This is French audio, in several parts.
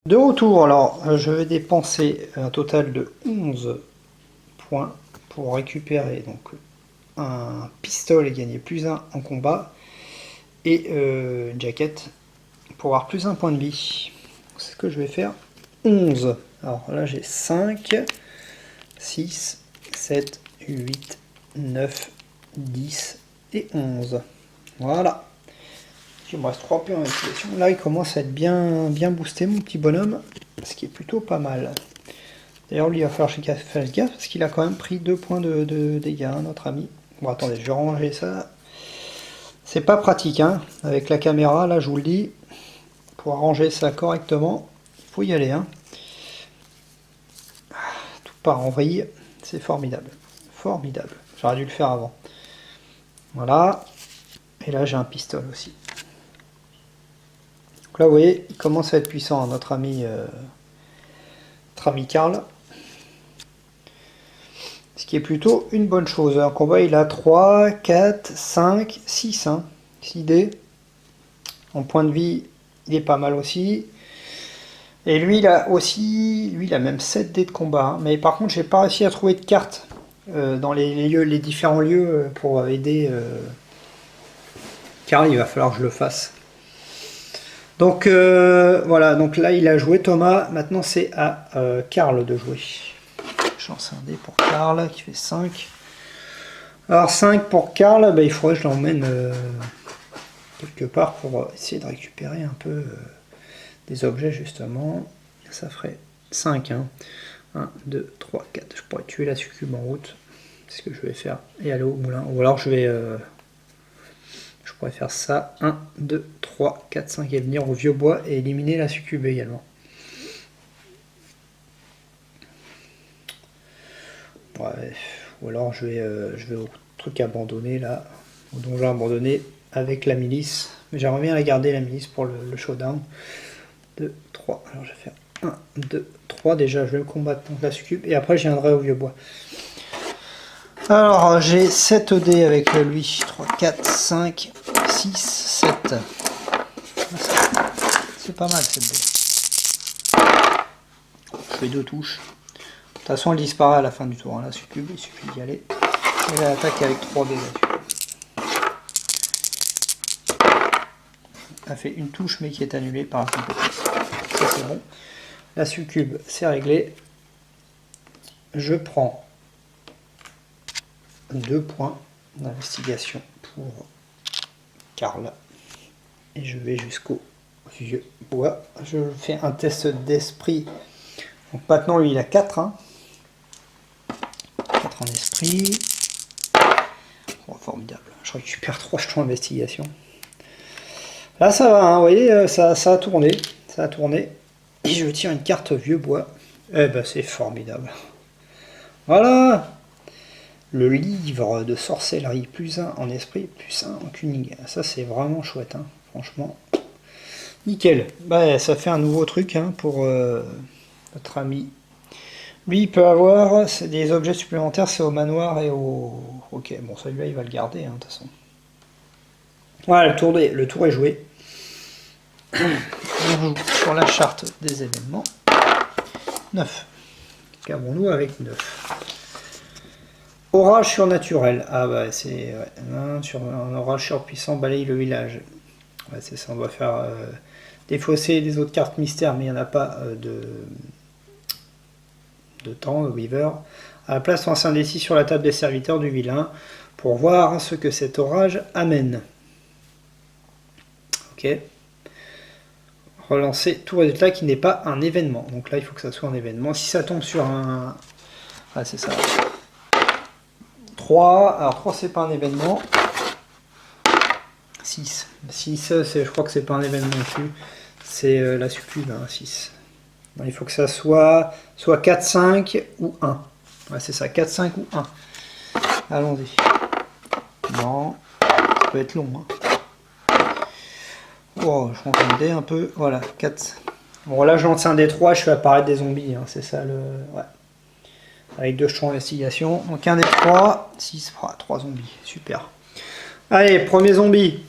De retour, alors je vais dépenser un total de 11 points pour récupérer donc un pistolet et gagner +1 en combat et une jaquette pour avoir +1 point de vie. C'est ce que je vais faire. 11. Alors là j'ai 5, 6, 7, 8, 9, 10 et 11. Voilà. Il me reste 3 points en activation. Là il commence à être bien boosté mon petit bonhomme, ce qui est plutôt pas mal. D'ailleurs lui il va falloir que je fasse gaffe parce qu'il a quand même pris 2 points de dégâts, hein, notre ami. Bon attendez, je vais ranger ça. C'est pas pratique hein, avec la caméra, là je vous le dis. Pour arranger ça correctement, il faut y aller. Hein. Tout part en vrille, c'est formidable. Formidable. J'aurais dû le faire avant. Voilà. Et là j'ai un pistolet aussi. Donc là vous voyez, il commence à être puissant, hein, notre ami Karl. Ce qui est plutôt une bonne chose. En combat il a 3, 4, 5, 6. 6 dés. En point de vie, il est pas mal aussi. Et lui, il a aussi, lui, il a même 7 dés de combat. Hein. Mais par contre, j'ai pas réussi à trouver de cartes dans les différents lieux pour aider Karl. Il va falloir que je le fasse. Donc voilà, donc là, il a joué Thomas. Maintenant, c'est à Karl de jouer. Je lance un dé pour Karl qui fait 5. Alors 5 pour Karl, bah, il faudrait que je l'emmène quelque part pour essayer de récupérer un peu des objets justement. Ça ferait 5. Hein. 1, 2, 3, 4. Je pourrais tuer la succube en route. C'est ce que je vais faire. Et aller au moulin. Ou alors je vais... je pourrais faire ça. 1, 2, 3, 4, 5 et venir au vieux bois et éliminer la succube également. Ouais. Ou alors je vais au truc abandonné là. Au donjon abandonné avec la milice. Mais j'aimerais bien la garder la milice pour le showdown. 2, 3. Alors je vais faire 1, 2, 3. Déjà je vais le combattre contre la succube. Et après je viendrai au vieux bois. Alors j'ai 7 dés avec lui. 3, 4, 5, 6, 7. C'est pas mal cette dés. Je fais 2 touches. De toute façon elle disparaît à la fin du tour. Hein, la succube, il suffit d'y aller. Et elle attaque avec 3 dés là-dessus. Elle fait une touche mais qui est annulée par la compétence. Ça c'est bon. La succube c'est réglé. Je prends 2 points d'investigation pour Karl. Et je vais jusqu'au vieux bois. Je fais un test d'esprit. Donc maintenant lui il a 4. Hein. 4 en esprit. Oh, formidable. Je récupère 3 jetons d'investigation. Là ça va, hein, vous voyez, ça a tourné. Ça a tourné. Et je tire une carte vieux bois. Eh ben c'est formidable. Voilà. Le livre de sorcellerie, +1 en esprit, +1 en cunning. Ça c'est vraiment chouette, hein, franchement. Nickel. Bah, ça fait un nouveau truc hein, pour notre ami. Lui il peut avoir des objets supplémentaires, c'est au manoir et au... Ok, bon celui-là il va le garder hein, de toute façon. Voilà, le tour est joué. On joue sur la charte des événements. 9. Qu'avons-nous avec 9? Orage surnaturel. Ah bah c'est... Ouais, un orage surpuissant balaye le village. Ouais, c'est ça, on va faire défausser les autres cartes mystères, mais il n'y en a pas de temps, le Weaver. À la place, lance un D6 sur la table des serviteurs du vilain pour voir ce que cet orage amène. Ok. Relancer tout résultat qui n'est pas un événement. Donc là, il faut que ça soit un événement. Si ça tombe sur un... Ah, c'est ça. 3. Alors 3, c'est pas un événement. 6. 6, je crois que c'est pas un événement non plus. C'est la succube, hein, 6. Non, il faut que ça soit 4, 5 ou 1. Ouais, c'est ça, 4, 5 ou 1. Allons-y. Non, ça peut être long. Hein. Oh, je lance un dé un peu. Voilà, 4. Bon, là, je lance un dé 3, je fais apparaître des zombies. Hein, c'est ça le. Ouais. Avec 2 jetons d'investigation. Donc un dé 3, 6, 3 zombies. Super. Allez, premier zombie.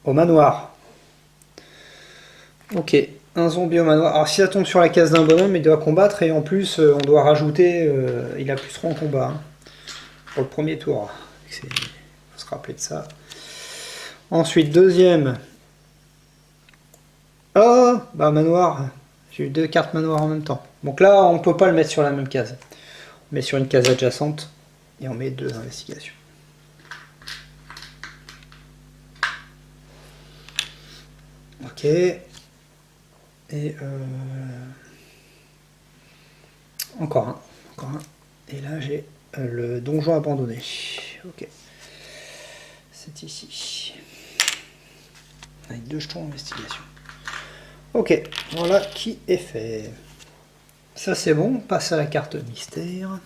Au manoir. Ok, un zombie au manoir. Alors si ça tombe sur la case d'un bonhomme, il doit combattre et en plus on doit rajouter, il a plus 3 en combat hein, pour le premier tour. Il faut se rappeler de ça. Ensuite, deuxième. Oh, bah manoir. J'ai eu 2 cartes manoir en même temps. Donc là, on peut pas le mettre sur la même case. On met sur une case adjacente et on met 2 investigations. Ok. Et encore un. Encore un. Et là, j'ai le donjon abandonné. Ok. C'est ici. Avec 2 jetons d'investigation. Ok, voilà qui est fait. Ça c'est bon, on passe à la carte mystère.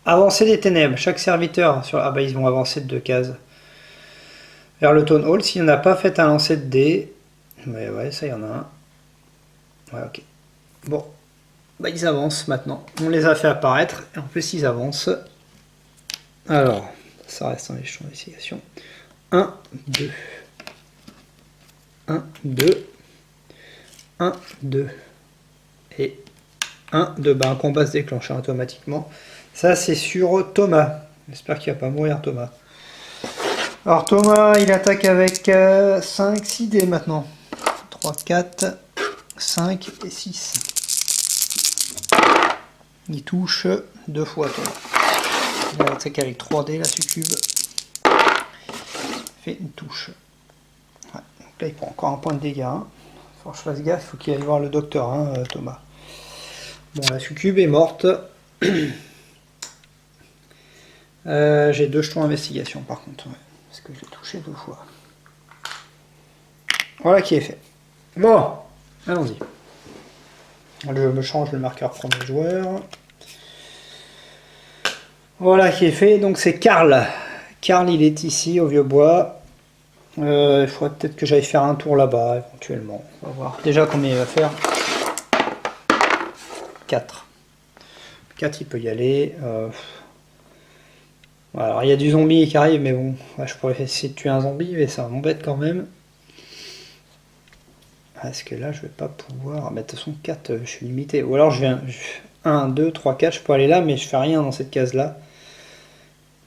Avancer des ténèbres. Chaque serviteur sur. Ah bah ils vont avancer de 2 cases. Vers le Town Hall. S'il n'y en a pas, fait un lancer de dés. Mais ouais, ça y en a un. Ouais, ok. Bon. Bah ils avancent maintenant. On les a fait apparaître. Et en plus ils avancent. Alors, ça reste en échelon d'investigation. 1, 2. 1, 2. 1, 2. Et 1, 2. Bah un combat se déclenche automatiquement. Ça c'est sur Thomas. J'espère qu'il va pas mourir Thomas. Alors Thomas il attaque avec 5, 6 dés maintenant. 3, 4, 5 et 6. Il touche 2 fois Thomas. Il attaque avec 3 dés la succube. Fait une touche. Ouais. Donc là il prend encore un point de dégâts. Hein. Faut que je fasse gaffe, il faut qu'il aille voir le docteur hein, Thomas. Bon la succube est morte. J'ai 2 jetons d'investigation par contre. Ouais. Parce que je l'ai touché 2 fois. Voilà qui est fait. Bon, allons-y. Je me change le marqueur premier joueur. Voilà qui est fait. Donc c'est Karl. Karl, il est ici au Vieux-Bois. Il faudrait peut-être que j'aille faire un tour là-bas, éventuellement. On va voir déjà combien il va faire. 4. 4, il peut y aller. Voilà, alors il y a du zombie qui arrive, mais bon, ouais, je pourrais essayer de tuer un zombie, mais ça m'embête quand même. Parce que là, je vais pas pouvoir. Mais de toute façon, 4, je suis limité. Ou alors, je viens. 1, 2, 3, 4, je peux aller là, mais je fais rien dans cette case-là.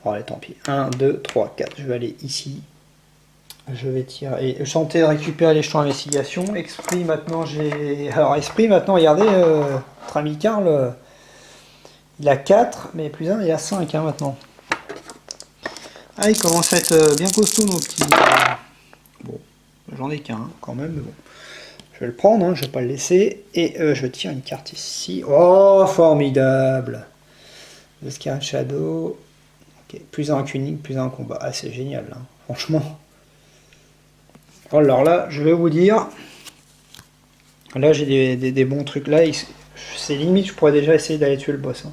Bon, allez, tant pis. 1, 2, 3, 4. Je vais aller ici. Je vais tirer. Et chanter, récupérer les champs d'investigation. Esprit, maintenant, j'ai. Alors, esprit, maintenant, regardez, notre ami Karl, il a 4, mais plus 1, il a 5 hein, maintenant. Ah, il commence à être bien costaud, nos petits. Bon, j'en ai qu'un, quand même, mais bon. Je vais le prendre, hein, je vais pas le laisser. Et je tire une carte ici. Oh, formidable! The Scarlet Shadow. Okay. Plus un cunning, plus un combat. Ah, c'est génial, là. Franchement. Alors là, je vais vous dire. Là, j'ai des bons trucs. Là, c'est limite, je pourrais déjà essayer d'aller tuer le boss. Hein.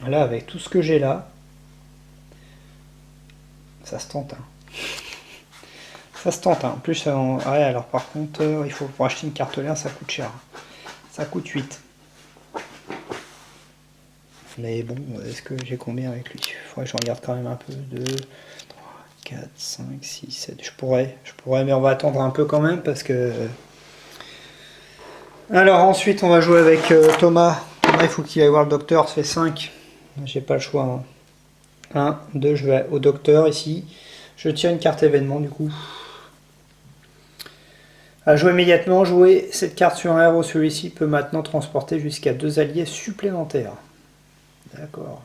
Là, avec tout ce que j'ai là, ça se tente. Hein. Ça se tente. Hein. En plus, ouais, alors par contre, il faut pour acheter une carte là, ça coûte cher. Ça coûte 8. Mais bon, est-ce que j'ai combien avec lui? Il faudrait que je regarde quand même un peu. 2, 3, 4, 5, 6, 7. Je pourrais, mais on va attendre un peu quand même parce que. Alors ensuite, on va jouer avec Thomas. Thomas, il faut qu'il aille voir le docteur, ça fait 5. J'ai pas le choix. Hein. 1, 2, je vais au docteur ici. Je tire une carte événement du coup. À jouer immédiatement, jouer cette carte sur un héros, celui-ci peut maintenant transporter jusqu'à 2 alliés supplémentaires. D'accord.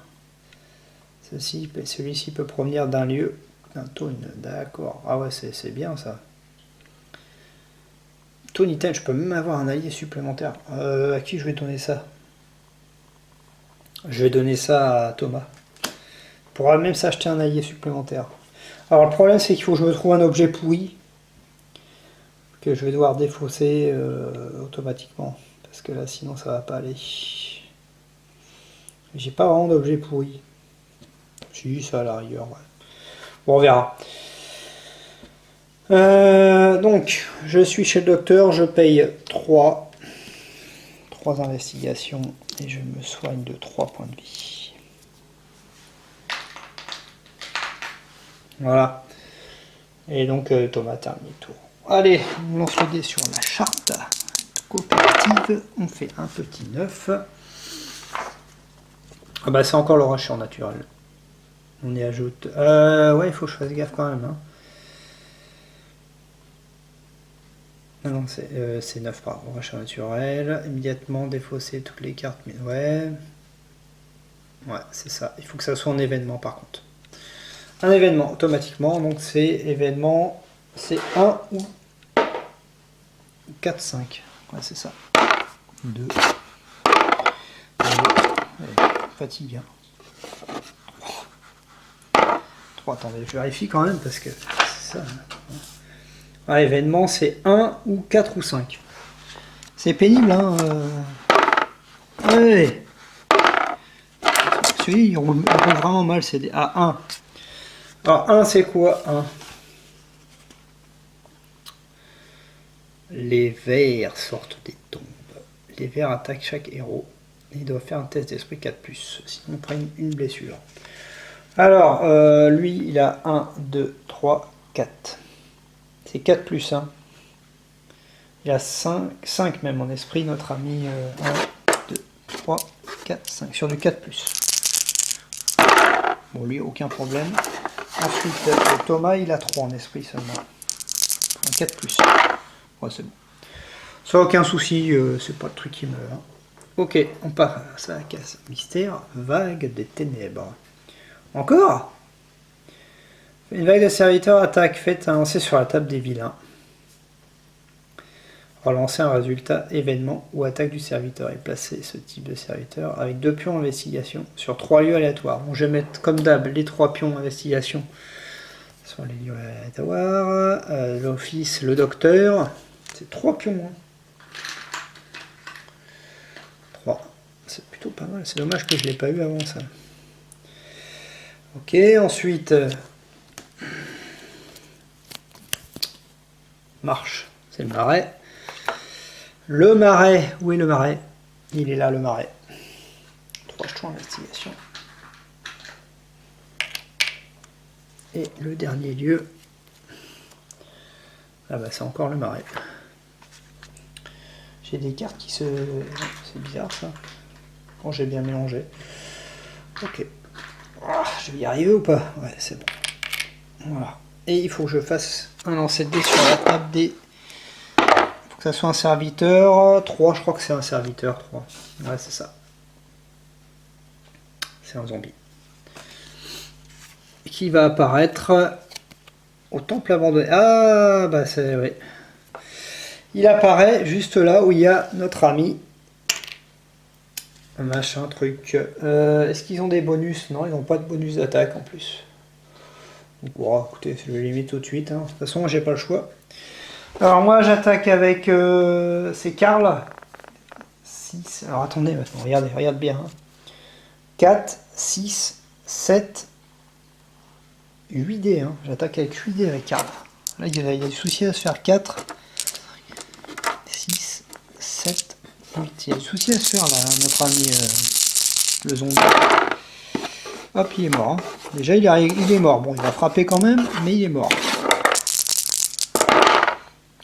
Celui-ci peut provenir d'un lieu, d'un Town. D'accord. Ah ouais, c'est bien ça. Town item, je peux même avoir un allié supplémentaire. À qui je vais donner ça? Je vais donner ça à Thomas. Il pourra même s'acheter un allié supplémentaire. Alors le problème c'est qu'il faut que je me trouve un objet pourri que je vais devoir défausser automatiquement. Parce que là sinon ça va pas aller. J'ai pas vraiment d'objet pourri. Si, ça à la rigueur, ouais. Bon, on verra. Donc, je suis chez le docteur, je paye 3 investigations et je me soigne de 3 points de vie. Voilà. Et donc Thomas termine le tour. Allez, on lance le dé sur la charte coopérative. On fait un petit 9. Ah bah c'est encore l'orage sur naturel. On y ajoute... ouais, il faut que je fasse gaffe quand même. Hein. Ah non, c'est 9 par orage naturel. Immédiatement défausser toutes les cartes. Mais ouais. Ouais, c'est ça. Il faut que ça soit un événement par contre. Un événement automatiquement. Donc c'est événement. C'est 1 ou 4, 5. Ouais, c'est ça. 2. Fatigue. Hein. 3. Attendez, je vérifie quand même parce que c'est ça. Ah, événement, c'est 1 ou 4 ou 5. C'est pénible, hein. Ouais. Celui-là, il roule vraiment mal. C'est des... Ah, 1. Alors, 1, c'est quoi 1? Les vers sortent des tombes. Les vers attaquent chaque héros. Et ils doivent faire un test d'esprit 4+. Sinon, ils prennent une blessure. Alors, lui, il a 1, 2, 3, 4. C'est 4+, hein. Il a 5 même en esprit, notre ami. 1, 2, 3, 4, 5. Sur du 4+. Bon, lui, aucun problème. Ensuite, Thomas, il a 3 en esprit seulement. Un 4+. Ouais, c'est bon. Ça, aucun souci, c'est pas le truc qui me... Hein. Ok, on part à ça, casse mystère, vague des ténèbres. Encore? Une vague de serviteurs attaque, faites un lancer sur la table des vilains. Relancer un résultat, événement ou attaque du serviteur et placer ce type de serviteur avec 2 pions investigation sur 3 lieux aléatoires. Bon, je vais mettre comme d'hab les 3 pions investigation sur les lieux aléatoires. L'office, le docteur. C'est 3 pions. Hein. 3. C'est plutôt pas mal. C'est dommage que je ne l'ai pas eu avant ça. Ok, ensuite. Marche. C'est le marais. Le marais. Où est le marais? Il est là, le marais. 3 jetons investigation. Et le dernier lieu. Ah bah c'est encore le marais. J'ai des cartes qui se... C'est bizarre ça. Bon, j'ai bien mélangé. Ok. Ah, je vais y arriver ou pas? Ouais, c'est bon. Voilà. Et il faut que je fasse un lancer de dés sur la table des... Il faut que ça soit un serviteur. 3, je crois que c'est un serviteur. 3. Ouais, c'est ça. C'est un zombie. Qui va apparaître au temple abandonné. Ah, bah c'est... Oui. Il apparaît juste là où il y a notre ami. Machin, truc. Est-ce qu'ils ont des bonus? Non, ils n'ont pas de bonus d'attaque en plus. Donc, bon, écoutez, je le limite tout de suite. Hein. De toute façon, j'ai pas le choix. Alors, moi, j'attaque avec. C'est Karl. 6. Alors, attendez maintenant, regarde bien. Hein. 4, 6, 7, 8 dés. Hein. J'attaque avec 8 dés avec Karl. Là, il y a du souci à se faire 4, 6, 7, 8. Il y a du souci à se faire là, notre ami le zombie. Hop, il est mort. Hein. Déjà, il est mort. Bon, il va frapper quand même, mais il est mort.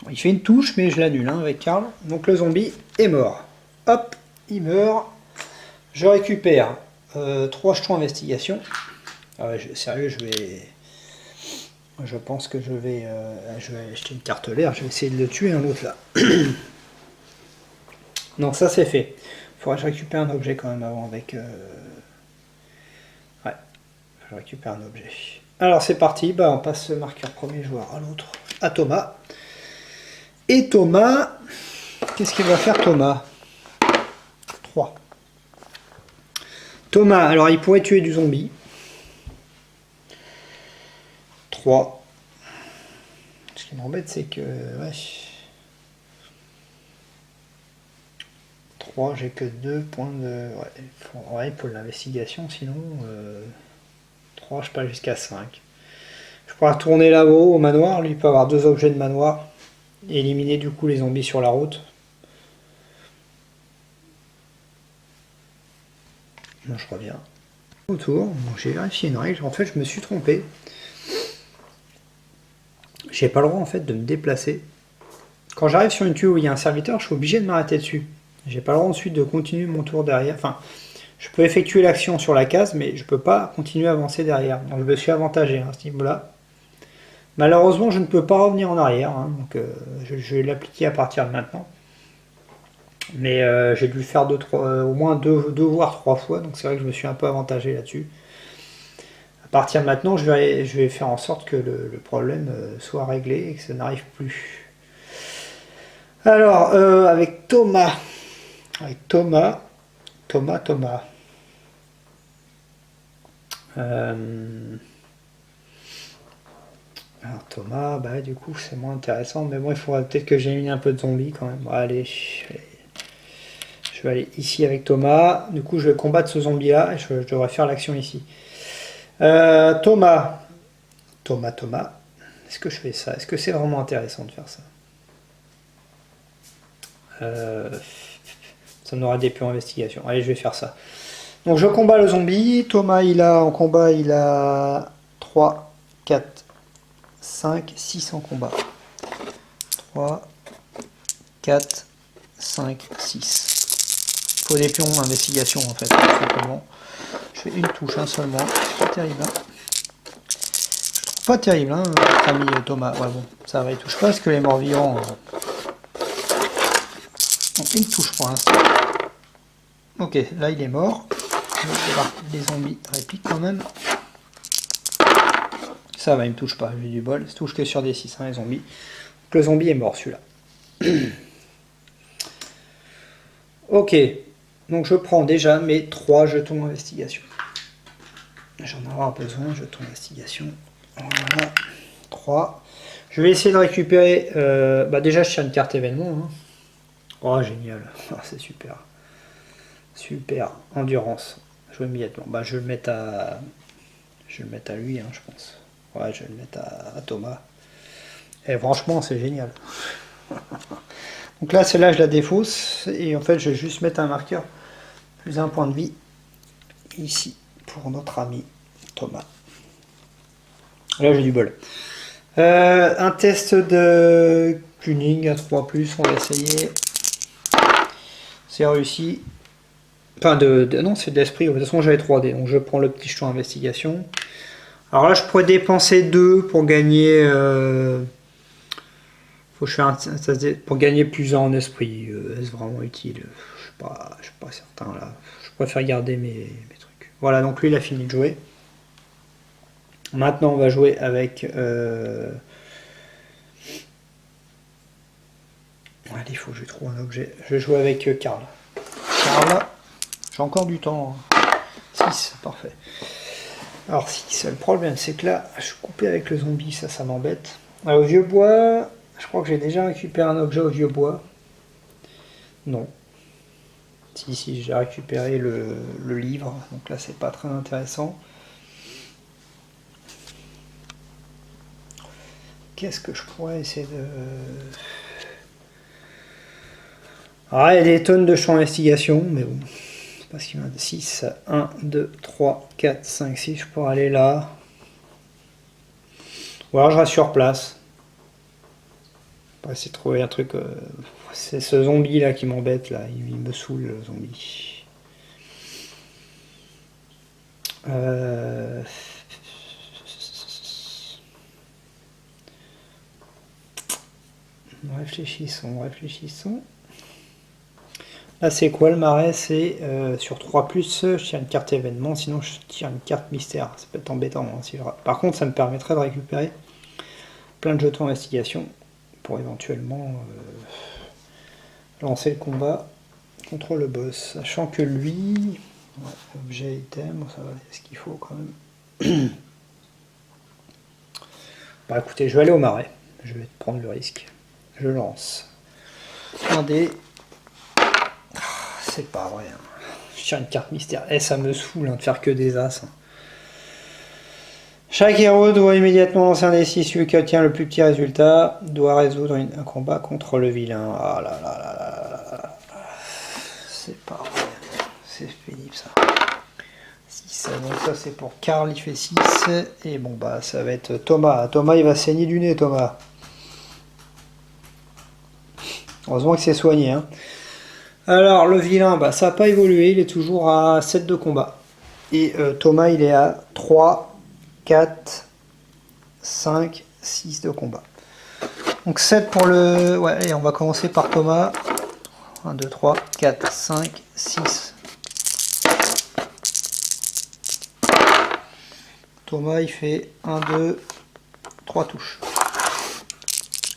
Il fait une touche, mais je l'annule hein, avec Karl. Donc le zombie est mort. Hop, il meurt. Je récupère 3 jetons investigation. Ah ouais, sérieux, je pense que je vais acheter une carte l'air. Je vais essayer de le tuer un autre là. Donc ça c'est fait. Il faudra que je récupère un objet quand même avant avec... Ouais, je récupère un objet. Alors c'est parti, bah, on passe le marqueur premier joueur à l'autre, à Thomas. Et Thomas, qu'est-ce qu'il va faire Thomas? 3. Thomas, alors il pourrait tuer du zombie. 3. Ce qui m'embête c'est que... Ouais. 3, j'ai que 2 points de... Ouais, pour l'investigation, sinon... 3, je passe jusqu'à 5. Je pourrais tourner là-haut au manoir, lui il peut avoir 2 objets de manoir. Et éliminer du coup les zombies sur la route. Bon, je reviens. Autour, bon, j'ai vérifié une règle, en fait je me suis trompé. j'ai pas le droit en fait de me déplacer. Quand j'arrive sur une tuyau où il y a un serviteur, je suis obligé de m'arrêter dessus. J'ai pas le droit ensuite de continuer mon tour derrière. Enfin, je peux effectuer l'action sur la case, mais je peux pas continuer à avancer derrière. Donc je me suis avantagé à ce niveau-là. Malheureusement, je ne peux pas revenir en arrière, hein, donc je vais l'appliquer à partir de maintenant. Mais j'ai dû le faire au moins deux voire 3 fois, donc c'est vrai que je me suis un peu avantagé là-dessus. À partir de maintenant, je vais faire en sorte que le problème soit réglé et que ça n'arrive plus. Alors, avec Thomas. Thomas. Alors Thomas, bah du coup c'est moins intéressant, mais bon il faudrait peut-être que j'élimine un peu de zombies quand même. Bon, allez, je vais aller ici avec Thomas. Du coup je vais combattre ce zombie là et je devrais faire l'action ici. Thomas. Est-ce que je fais ça? Est-ce que c'est vraiment intéressant de faire ça? Ça n'aura des peu investigation. Allez, je vais faire ça. Donc je combats le zombie. Thomas, en combat, il a 3, 4, 5, 6 en combat. 3, 4, 5, 6. Il faut des pions d'investigation en fait, tout simplement. Je fais une touche, seulement. C'est pas terrible. Hein. Pas terrible, hein, notre ami Thomas. Ouais, bon, ça va, il touche pas parce que les morts vivants. Donc une touche pour l'instant. Ok, là il est mort. Les zombies répliquent quand même. Ça va, il me touche pas, j'ai du bol. Il se touche que sur des 6, les zombies. Donc le zombie est mort celui-là. Ok, donc je prends déjà mes 3 jetons d'investigation. J'en ai avoir besoin, jetons d'investigation. Voilà, 3. Je vais essayer de récupérer. Déjà, je tiens une carte événement. Hein. Oh, génial. Oh, c'est super. Super. Endurance. Jouer immédiatement. Je vais le mettre à. Je vais le mettre à lui, je pense. Ouais, je vais le mettre à Thomas. Et franchement, c'est génial. Donc là, celle-là, je la défausse. Et en fait, je vais juste mettre un marqueur. Plus un point de vie. Ici. Pour notre ami Thomas. Là, j'ai du bol. Un test de tuning à 3+, on va essayer. C'est réussi. Enfin, non, c'est de l'esprit. De toute façon, j'avais 3D. Donc, je prends le petit jeton investigation. Alors là, je pourrais dépenser 2 pour gagner. Faut que je fasse pour gagner plus en esprit. Est-ce vraiment utile? Je suis pas certain là. Je préfère garder mes trucs. Voilà, donc lui, il a fini de jouer. Maintenant, on va jouer avec. Allez, il faut que je trouve un objet. Je vais jouer avec Karl. Karl, j'ai encore du temps. 6, parfait. Alors 6, le problème c'est que là, je suis coupé avec le zombie, ça m'embête. Au vieux bois, je crois que j'ai déjà récupéré un objet au vieux bois. Non. Si, j'ai récupéré le livre, donc là c'est pas très intéressant. Qu'est-ce que je pourrais essayer de... Alors il y a des tonnes de champs d'investigation, mais bon. C'est parce qu'il y en a 6. 1, 2, 3, 4, 5, 6. Je pourrais aller là. Ou alors je reste sur place. On va essayer de trouver un truc. C'est ce zombie là qui m'embête là. Il me saoule le zombie. Réfléchissons. Là c'est quoi le marais? C'est sur 3+, je tire une carte événement, sinon je tire une carte mystère. Ça peut être embêtant. Par contre ça me permettrait de récupérer plein de jetons d'investigation pour éventuellement lancer le combat contre le boss. Sachant que lui, objet, item, ça va, c'est ce qu'il faut quand même. Écoutez, je vais aller au marais. Je vais prendre le risque. Je lance. Un dé. C'est pas vrai. Je tire une carte mystère. Ça me saoule de faire que des as. Chaque héros doit immédiatement lancer un D6. Celui qui obtient le plus petit résultat doit résoudre un combat contre le vilain. Ah là là là là là. C'est pas vrai. C'est pénible ça. 6. 6. Donc ça c'est pour Karl, il fait 6. Et bon bah ça va être Thomas. Thomas il va saigner du nez, Thomas. Heureusement que c'est soigné. Hein. Alors le vilain, bah, ça n'a pas évolué, il est toujours à 7 de combat. Et Thomas il est à 3, 4, 5, 6 de combat. Donc 7 pour le... Ouais, allez, on va commencer par Thomas. 1, 2, 3, 4, 5, 6. Thomas il fait 1, 2, 3 touches.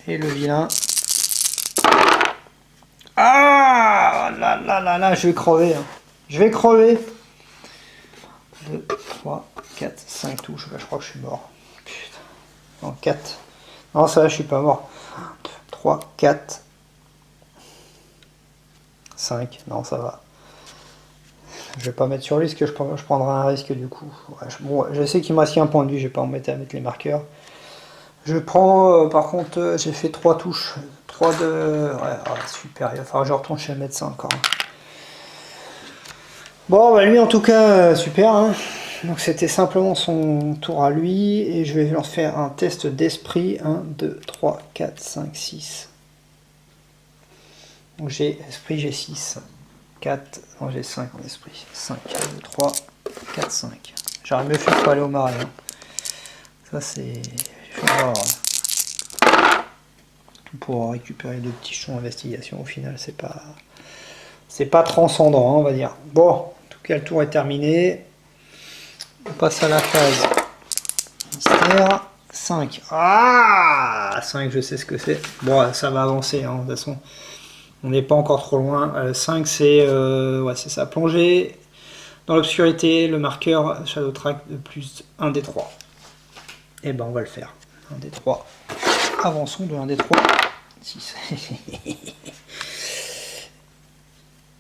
Et le vilain... Ah là là là là, je vais crever. Hein. Je vais crever. 2, 3, 4, 5 touches. Bah, je crois que je suis mort. Putain. Non, 4. Non, ça va, je suis pas mort. 1, 2, 3, 4. 5. Non, ça va. Je vais pas mettre sur lui parce que je prendrai un risque du coup. Ouais, bon, je sais qu'il me reste qu'un point de vue, je vais pas m'embêter à mettre les marqueurs. Je prends, par contre, j'ai fait 3 touches. 3 de... Ouais, super, il va falloir que je retourne chez le médecin encore. Bon, bah lui en tout cas, super. Hein. Donc c'était simplement son tour à lui. Et je vais leur faire un test d'esprit. 1, 2, 3, 4, 5, 6. Donc j'ai esprit, j'ai 6. 4, non j'ai 5 en esprit. 5, 2, 3, 4, 5. J'aurais mieux fait pour aller au marais. Hein. Ça c'est... Pour récupérer 2 petits jetons d'investigation, au final c'est pas transcendant, hein, on va dire. Bon, en tout cas le tour est terminé. On passe à la phase mystère. 5. Ah 5, je sais ce que c'est. Bon, ça va avancer, hein, de toute façon. On n'est pas encore trop loin. 5, c'est ouais, c'est ça, plonger dans l'obscurité, le marqueur Shadow Track de plus 1 des 3. Et ben on va le faire. 1 des 3. Avançons de 1 des 3. 6.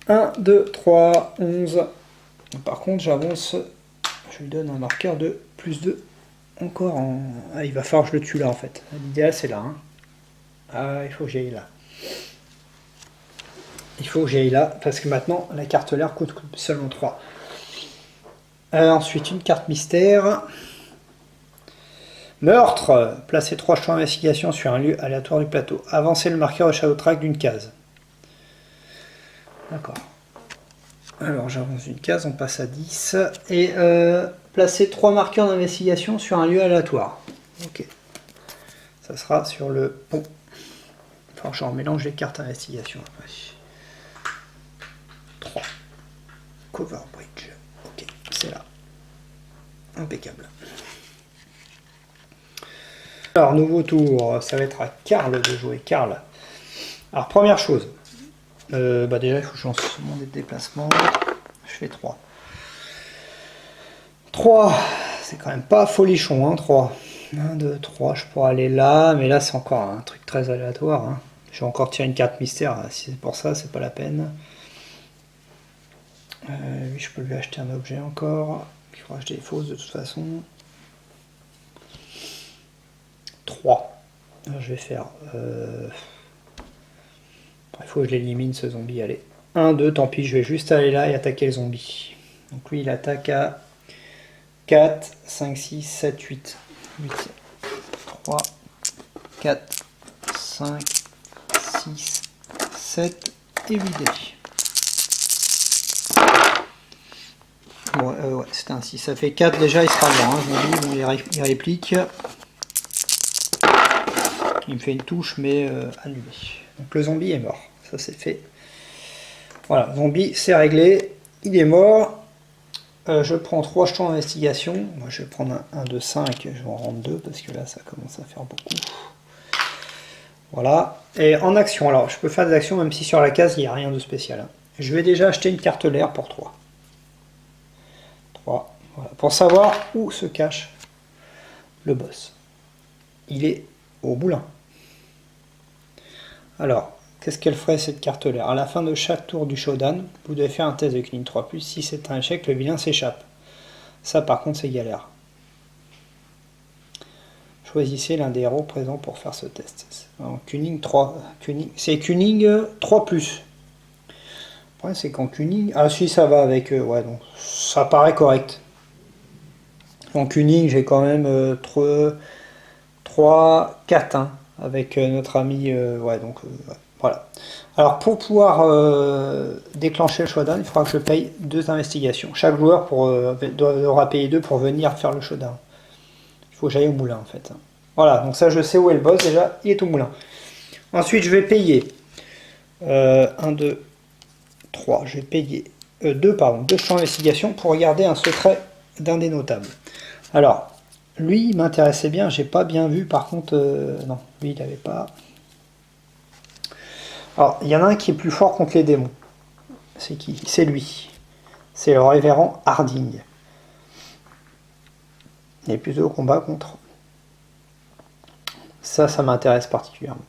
1, 2, 3, 11. Par contre, j'avance. Je lui donne un marqueur de plus 2. Encore en... Ah, il va falloir que je le tue là en fait. L'idéal c'est là. Hein. Ah, il faut que j'aille là. Il faut que j'aille là parce que maintenant la carte l'air coûte seulement 3. Ensuite, une carte mystère. Meurtre. Placez 3 champs d'investigation sur un lieu aléatoire du plateau. Avancez le marqueur de Shadow Track d'une case. D'accord. Alors j'avance une case, on passe à 10. Et placez 3 marqueurs d'investigation sur un lieu aléatoire. Ok. Ça sera sur le pont. Enfin, genre mélange les cartes d'investigation. 3. Cover Bridge. Ok, c'est là. Impeccable. Alors, nouveau tour, ça va être à Karl de jouer. Karl. Alors, première chose. Bah déjà, il faut que je lance mon déplacement. Je fais 3. 3, c'est quand même pas folichon, hein, 3. 1, 2, 3, je pourrais aller là, mais là, c'est encore un truc très aléatoire. Hein. Je vais encore tirer une carte mystère. Si c'est pour ça, c'est pas la peine. Lui, je peux lui acheter un objet encore. Il faudra acheter des fausses de toute façon. 3. Alors, je vais faire... il faut que je l'élimine ce zombie, allez. 1, 2, tant pis, je vais juste aller là et attaquer le zombie. Donc lui, il attaque à 4, 5, 6, 7, 8. 8. 3, 4, 5, 6, 7 et 8 dés. Bon, ouais, c'est un 6. Ça fait 4 déjà, il sera mort. Hein, zombie, bon, il réplique. Il me fait une touche, mais annulée. Donc le zombie est mort. Ça c'est fait. Voilà, zombie, c'est réglé. Il est mort. Je prends 3 jetons d'investigation. Moi, je vais prendre un de 5. Je vais en rendre 2 parce que là, ça commence à faire beaucoup. Voilà. Et en action, alors, je peux faire des actions même si sur la case, il n'y a rien de spécial. Hein. Je vais déjà acheter une carte l'air pour 3. 3. Voilà. Pour savoir où se cache le boss. Il est au moulin. Alors, qu'est-ce qu'elle ferait cette carte l'air? À la fin de chaque tour du showdown, vous devez faire un test de Cunning 3+. Si c'est un échec, le vilain s'échappe. Ça par contre c'est galère. Choisissez l'un des héros présents pour faire ce test. Alors, Cunning 3. C'est Cunning 3+. Le problème c'est qu'en Cunning... Ah si ça va avec... ouais, donc ça paraît correct. En Kuning, j'ai quand même 3, 4 hein, avec notre ami. Ouais, donc ouais, voilà. Alors pour pouvoir déclencher le showdown, il faudra que je paye 2 investigations. Chaque joueur devra payer 2 pour venir faire le showdown. Il faut que j'aille au moulin en fait. Voilà, donc ça je sais où est le boss déjà, il est au moulin. Ensuite je vais payer 1, 2, 3, je vais payer 2 champs d'investigation pour regarder un secret d'un des notables. Alors, lui il m'intéressait bien, j'ai pas bien vu par contre, non, lui il avait pas. Alors, il y en a un qui est plus fort contre les démons. C'est qui? C'est lui. C'est le révérend Harding. Il est plutôt au combat contre. Ça m'intéresse particulièrement.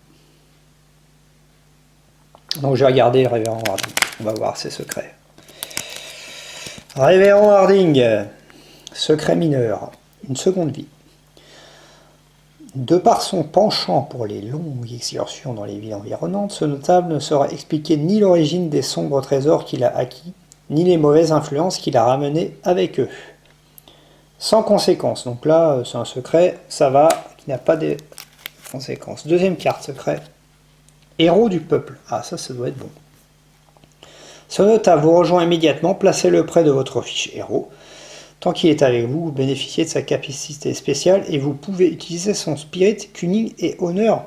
Donc je vais regarder le révérend Harding. On va voir ses secrets. Révérend Harding. Secret mineur. Une seconde vie. De par son penchant pour les longues excursions dans les villes environnantes, ce notable ne saura expliquer ni l'origine des sombres trésors qu'il a acquis, ni les mauvaises influences qu'il a ramenées avec eux. Sans conséquence. Donc là, c'est un secret, ça va, qui n'a pas de conséquences. Deuxième carte, secret. Héros du peuple. Ah, ça doit être bon. Ce notable vous rejoint immédiatement, placez-le près de votre fiche héros. Tant qu'il est avec vous, vous bénéficiez de sa capacité spéciale et vous pouvez utiliser son spirit, kuning et honneur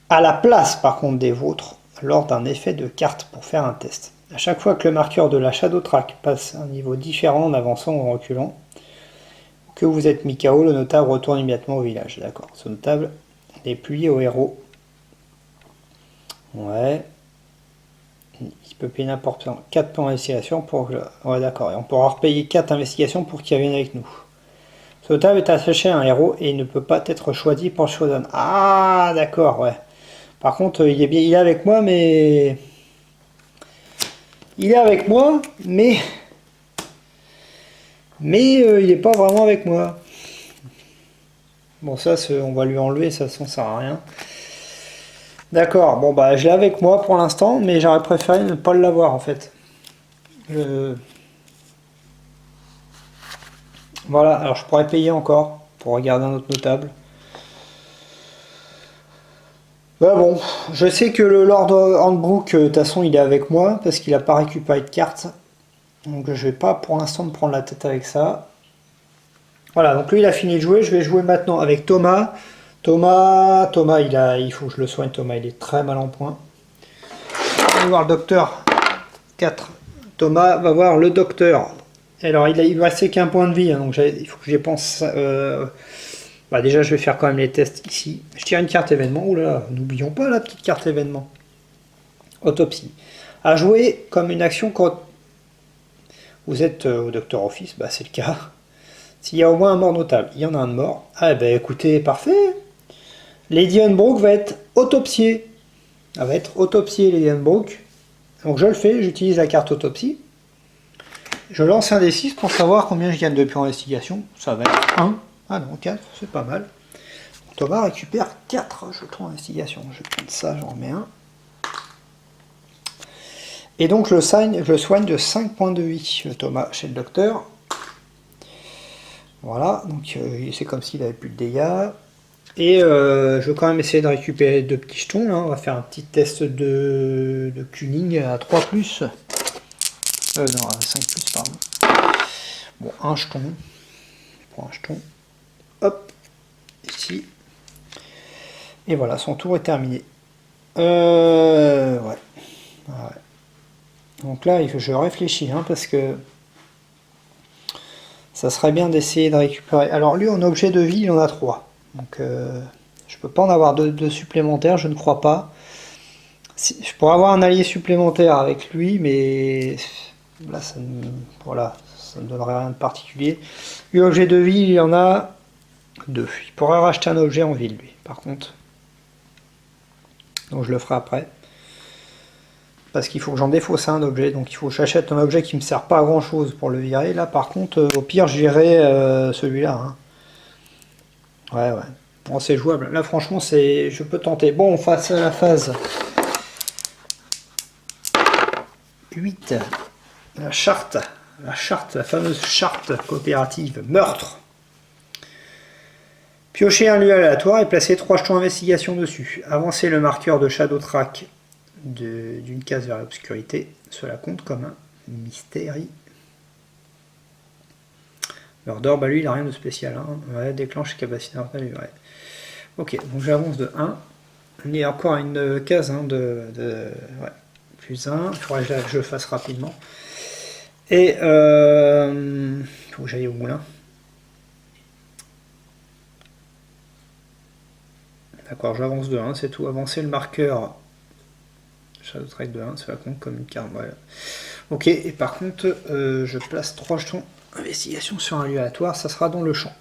à la place par contre des vôtres lors d'un effet de carte pour faire un test. À chaque fois que le marqueur de la Shadow Track passe un niveau différent en avançant ou en reculant, que vous êtes mis KO, le notable retourne immédiatement au village. D'accord, ce notable est plié au héros. Ouais. Il peut payer n'importe quoi. 4 points d'investigation pour... Ouais, d'accord. Et on pourra repayer 4 investigations pour qu'il revienne avec nous. Ce notable est attaché à un héros et il ne peut pas être choisi pour le showdown. Ah, d'accord, ouais. Par contre, il est avec moi, mais... Il est avec moi, mais... il n'est pas vraiment avec moi. Bon, ça, on va lui enlever, ça ne sert à rien. D'accord, bon bah je l'ai avec moi pour l'instant, mais j'aurais préféré ne pas l'avoir en fait. Voilà, alors je pourrais payer encore pour regarder un autre notable. Bah bon, je sais que le Lord Handbrook, de toute façon il est avec moi, parce qu'il n'a pas récupéré de carte. Donc je vais pas pour l'instant me prendre la tête avec ça. Voilà, donc lui il a fini de jouer, je vais jouer maintenant avec Thomas. Thomas, il faut que je le soigne, Thomas, il est très mal en point. On va voir le docteur. 4. Thomas va voir le docteur. Alors, il lui restait qu'un point de vie, hein, donc il faut que j'y pense. Bah déjà, je vais faire quand même les tests ici. Je tire une carte événement. Ouh là là, n'oublions pas la petite carte événement. Autopsie. À jouer comme une action quand vous êtes au docteur office, bah c'est le cas. S'il y a au moins un mort notable, il y en a un de mort. Ah bah écoutez, parfait. Lady Hunbrook va être autopsiée. Elle va être autopsiée, Lady Hunbrook. Donc je le fais, j'utilise la carte autopsie. Je lance un D6 pour savoir combien je gagne depuis investigation. Ça va être 1. Ah non, 4, c'est pas mal. Thomas récupère 4 jetons d'investigation. Je vais prendre ça, j'en remets un. Et donc je soigne de 5 points de vie Thomas chez le docteur. Voilà, donc c'est comme s'il avait plus de dégâts. Et je vais quand même essayer de récupérer 2 petits jetons. Là. On va faire un petit test de tuning à 3+. Non, à 5+, pardon. Bon, un jeton. Je prends un jeton. Hop, ici. Et voilà, son tour est terminé. Ouais. Donc là, je réfléchis, hein, parce que ça serait bien d'essayer de récupérer. Alors lui, en objet de vie, il en a 3. Donc je peux pas en avoir 2 supplémentaires, je ne crois pas. Je pourrais avoir un allié supplémentaire avec lui, mais là, ça ne donnerait rien de particulier. Lui, objet de vie, il y en a 2. Il pourrait racheter un objet en ville, lui, par contre. Donc je le ferai après. Parce qu'il faut que j'en défausse un objet, donc il faut que j'achète un objet qui me sert pas à grand chose pour le virer. Là par contre, au pire je virerai celui-là. Hein. Ouais. Bon, c'est jouable. Là franchement, je peux tenter. Bon, on passe à la phase 8. La charte La charte, la fameuse charte coopérative meurtre. Piochez un lieu aléatoire et placez 3 jetons investigation dessus. Avancez le marqueur de Shadow Track d'une case vers l'obscurité. Cela compte comme un mystère. Murder, bah lui il a rien de spécial. Hein. Ouais, déclenche capacité d'inventaire. Ouais. Ok, donc j'avance de 1. Il y a encore une case hein, ouais, plus 1. Il faudrait que je le fasse rapidement. Et il faut que j'aille au moulin. D'accord, j'avance de 1, c'est tout. Avancer le marqueur Shadow Track de 1, cela compte comme une carte. Voilà. Ok, et par contre, je place 3 jetons investigation sur un lieu aléatoire, ça sera dans le champ.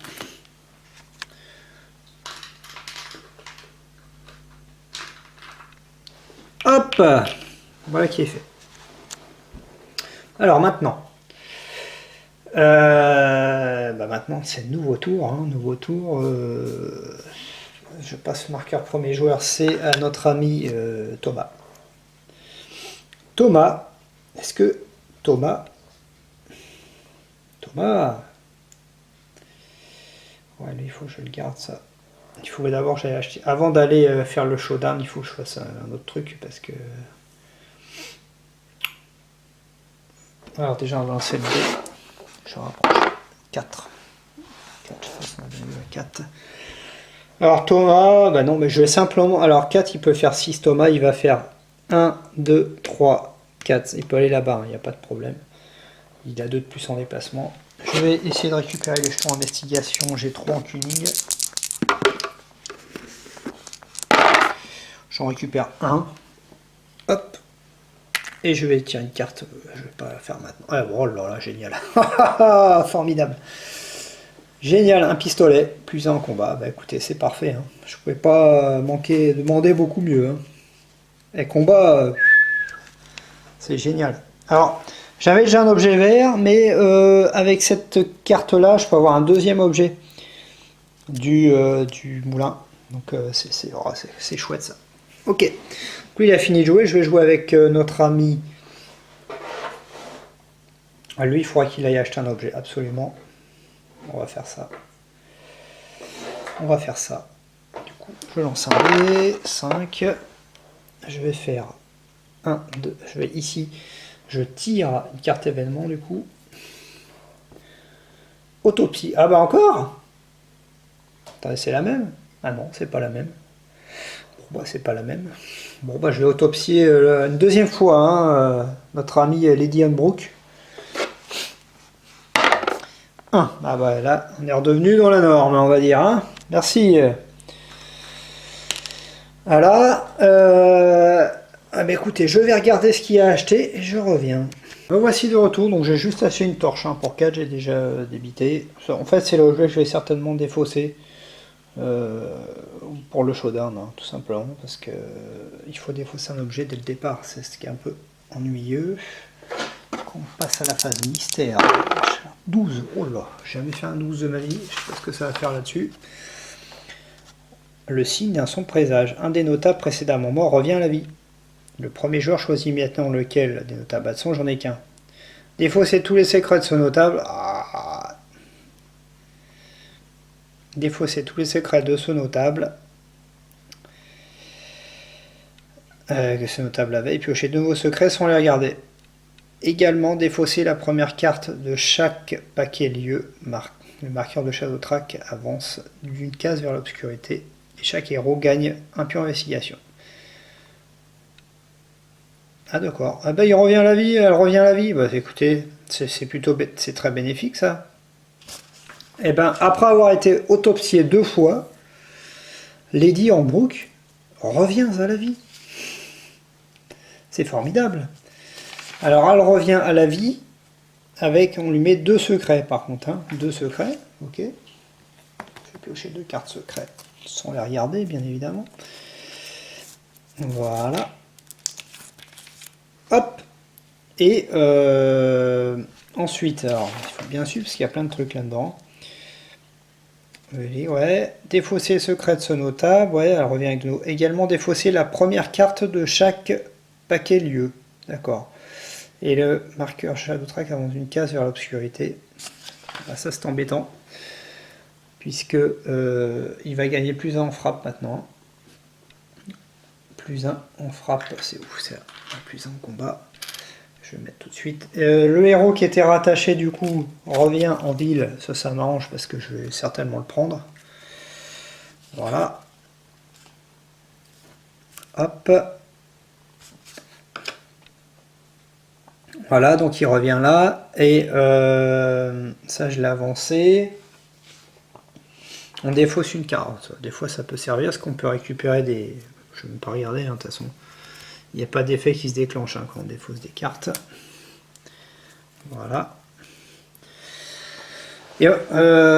Hop, voilà qui est fait. Alors maintenant, maintenant c'est nouveau tour. Hein, nouveau tour. Je passe le marqueur premier joueur, c'est à notre ami Thomas. Thomas, est-ce que Thomas, ouais, lui, il faut que je le garde ça. Il faut d'abord que j'aille acheter. Avant d'aller faire le showdown, il faut que je fasse un autre truc parce que. Alors déjà on va lancer le dé. Je rapproche. 4. 4. Alors Thomas, bah non mais je vais simplement. Alors 4 il peut faire 6, Thomas il va faire 1, 2, 3, 4. Il peut aller là-bas, il n'y a pas de problème. Il a 2 de plus en déplacement. Je vais essayer de récupérer les jetons investigation, j'ai 3 en tuning. J'en récupère 1. Hop. Et je vais tirer une carte, je vais pas la faire maintenant. Ah, oh là là, génial. Formidable. Génial, un pistolet, plus 1 en combat. Bah écoutez, c'est parfait. Hein. Je pouvais pas demander beaucoup mieux. Hein. Et combat, c'est génial. Alors, j'avais déjà un objet vert, mais avec cette carte-là, je peux avoir un deuxième objet du moulin. Donc c'est chouette ça. Ok. Lui, il a fini de jouer. Je vais jouer avec notre ami. Lui, il faudra qu'il aille acheter un objet, absolument. On va faire ça. On va faire ça. Du coup, je lance un dé. 5. Je vais faire 1, 2. Je vais ici. Je tire une carte événement, du coup. Autopsie. Ah bah encore. Attendez, c'est la même? Ah non, c'est pas la même. Bon, bah, c'est pas la même. Bon, bah, je vais autopsier une deuxième fois hein, notre ami Lady Hunbrook. 1. Ah bah là, on est redevenu dans la norme, on va dire. Hein. Merci. Voilà. Ah bah écoutez, je vais regarder ce qu'il a acheté et je reviens. Me voici de retour, donc j'ai juste acheté une torche. Hein, pour 4, j'ai déjà débité. En fait, c'est l'objet que je vais certainement défausser. Pour le showdown, hein, tout simplement, parce que il faut défausser un objet dès le départ, c'est ce qui est un peu ennuyeux. On passe à la phase mystère. 12, oh là, j'ai jamais fait un 12 de ma vie, je sais pas ce que ça va faire là-dessus. Le signe d'un son présage. Un des notables précédemment mort revient à la vie. Le premier joueur choisit immédiatement lequel des notables a de son, j'en ai qu'un. Défausser tous les secrets de ce notable. Défausser tous les secrets de ce notable. Que ce notable avait. Et piocher de nouveaux secrets sans les regarder. Également défausser la première carte de chaque paquet lieu. Le marqueur de Shadow Track avance d'une case vers l'obscurité. Et chaque héros gagne un pion investigation. Ah d'accord. Ah bah il revient à la vie, elle revient à la vie. Bah écoutez, c'est très bénéfique ça. Et ben après avoir été autopsié 2 fois, Lady Hunbrook revient à la vie. C'est formidable. Alors elle revient à la vie avec, on lui met 2 secrets par contre, hein, 2 secrets, ok. Je vais piocher 2 cartes secrets sans les regarder bien évidemment. Voilà. Hop. Et ensuite, alors il faut bien suivre parce qu'il y a plein de trucs là-dedans. Ouais, défausser le secret de ce notable, ouais, elle revient avec nous. Également défausser la première carte de chaque paquet lieu. D'accord. Et le marqueur Shadow Track avance une case vers l'obscurité. Ah, ça c'est embêtant. Puisque il va gagner plus 1 en frappe maintenant. Plus 1 en frappe, c'est où? C'est plus 1 en combat. Je vais mettre tout de suite. Le héros qui était rattaché du coup revient en ville. Ça m'arrange parce que je vais certainement le prendre. Voilà. Hop. Voilà, donc il revient là. Et ça je l'ai avancé. On défausse une carte. Des fois ça peut servir parce qu'on peut récupérer des... Je ne vais même pas regarder, hein, de toute façon. Il n'y a pas d'effet qui se déclenche hein, quand on défausse des cartes. Voilà. Et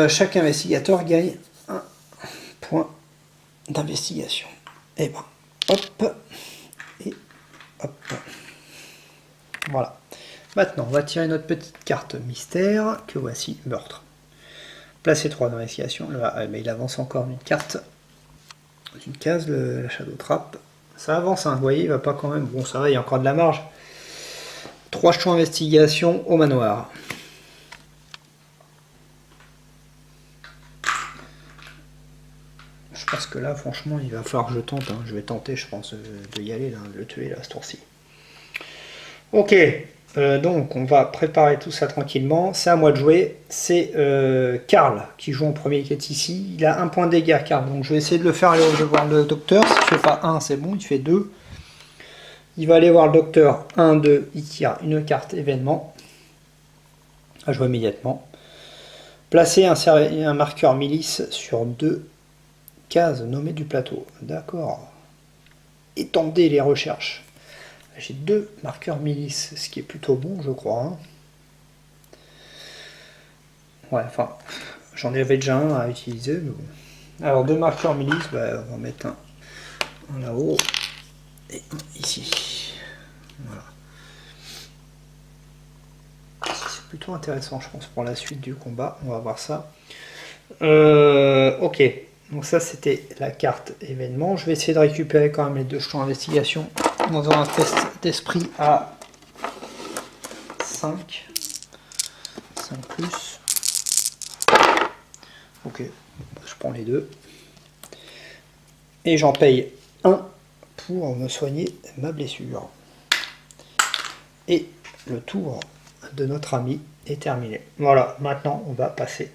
chaque investigateur gagne un point d'investigation. Et ben, hop. Et hop. Voilà. Maintenant, on va tirer notre petite carte mystère, que voici, meurtre. Placez 3 d'investigation. Mais il avance encore une carte. Une case, la Shadow Trap. Ça avance, hein, vous voyez, il va pas quand même... Bon, ça va, il y a encore de la marge. 3 jetons d'investigation au manoir. Je pense que là, franchement, il va falloir que je tente. Hein. Je vais tenter, je pense, de y aller, là, de le tuer, là, ce tour-ci. Ok, donc on va préparer tout ça tranquillement. C'est à moi de jouer. C'est Karl qui joue en premier, qui est ici. Il a 1 point de dégâts, Karl. Donc je vais essayer de le faire aller voir le docteur. Si il ne fait pas 1, c'est bon, il fait 2. Il va aller voir le docteur. 1, 2, il tire une carte événement. À jouer immédiatement. Placer un marqueur milice sur 2 cases nommées du plateau. D'accord. Étendez les recherches. J'ai 2 marqueurs milice, ce qui est plutôt bon, je crois. Hein. Ouais, enfin, j'en avais déjà un à utiliser. Mais bon. Alors, 2 marqueurs milice, bah, on va mettre un là-haut et un ici. Voilà. C'est plutôt intéressant, je pense, pour la suite du combat. On va voir ça. Ok. Donc ça c'était la carte événement. Je vais essayer de récupérer quand même les 2 jetons d'investigation dans un test d'esprit à 5. 5 plus. Ok, je prends les 2. Et j'en paye 1 pour me soigner ma blessure. Et le tour de notre ami est terminé. Voilà, maintenant on va passer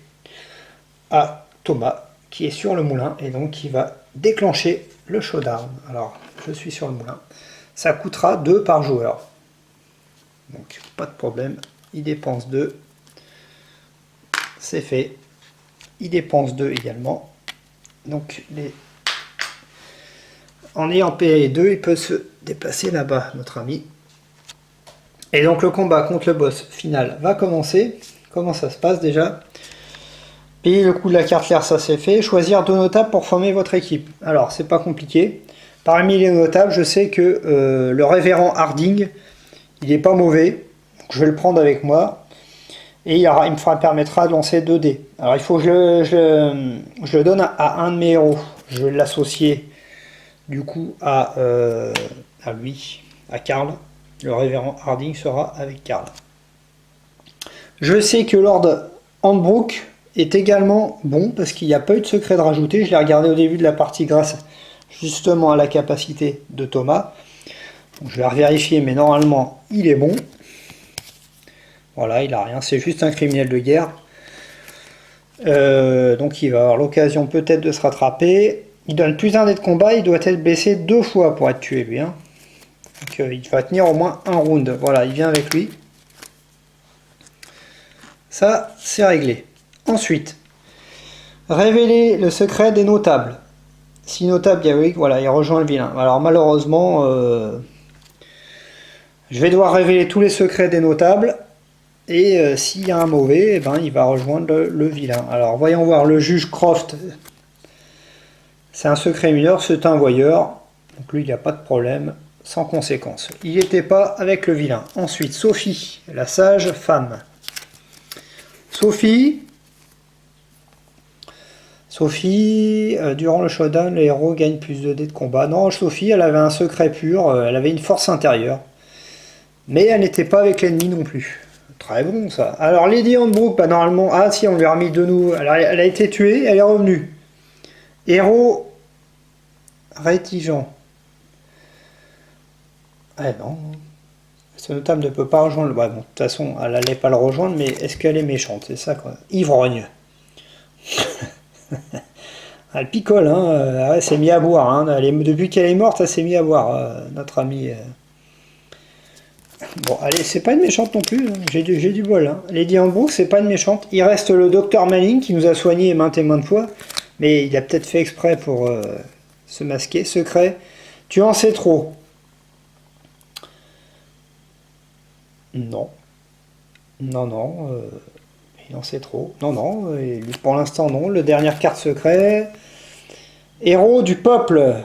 à Thomas, qui est sur le moulin et donc qui va déclencher le showdown. Alors, je suis sur le moulin. Ça coûtera 2 par joueur. Donc, pas de problème. Il dépense 2. C'est fait. Il dépense 2 également. Donc, en ayant payé 2, il peut se déplacer là-bas, notre ami. Et donc, le combat contre le boss final va commencer. Comment ça se passe déjà ? Payer le coût de la carte claire, ça c'est fait. Choisir 2 notables pour former votre équipe. Alors, c'est pas compliqué. Parmi les notables, je sais que le révérend Harding, il est pas mauvais. Donc, je vais le prendre avec moi. Et il me permettra de lancer 2 dés. Alors, il faut que je le donne à un de mes héros. Je vais l'associer, du coup, à lui, à Karl. Le révérend Harding sera avec Karl. Je sais que Lord Handbrook est également bon parce qu'il n'y a pas eu de secret de rajouter. Je l'ai regardé au début de la partie grâce justement à la capacité de Thomas. Donc, je vais vérifier, mais normalement il est bon. Voilà, il n'a rien, c'est juste un criminel de guerre. Donc il va avoir l'occasion peut-être de se rattraper. Il donne plus d'un dé de combat, il doit être blessé 2 fois pour être tué lui. Hein. Donc il va tenir au moins un round. Voilà, il vient avec lui. Ça, c'est réglé. Ensuite, révéler le secret des notables. Si notable diabolique, voilà, il rejoint le vilain. Alors malheureusement, je vais devoir révéler tous les secrets des notables. Et s'il y a un mauvais, eh ben, il va rejoindre le vilain. Alors voyons voir, le juge Croft, c'est un secret mineur, c'est un voyeur. Donc lui, il n'y a pas de problème, sans conséquence. Il n'était pas avec le vilain. Ensuite, Sophie, la sage femme. Sophie, durant le showdown, le héros gagne plus de dés de combat. Non, Sophie, elle avait un secret pur, elle avait une force intérieure. Mais elle n'était pas avec l'ennemi non plus. Très bon ça. Alors Lady Handbrook, bah, normalement... Ah si, on lui a remis de nouveau. Alors, elle a été tuée, elle est revenue. Héros rétigeant. Ah non. Ce notable ne peut pas rejoindre... Bah, bon, de toute façon, elle n'allait pas le rejoindre, mais est-ce qu'elle est méchante? C'est ça quoi. Ivrogne. Elle picole, hein. Elle s'est mise à boire. Hein. Depuis qu'elle est morte, elle s'est mise à boire, notre amie. Bon, allez, c'est pas une méchante non plus. Hein. J'ai du bol. Hein. Lady Handbrook, c'est pas une méchante. Il reste le docteur Manning qui nous a soigné maintes et maintes fois. Mais il a peut-être fait exprès pour se masquer. Secret. Tu en sais trop. Non. Non, non. Il en sait trop. Non, non. Pour l'instant, non. Le dernière carte secret. Héros du peuple.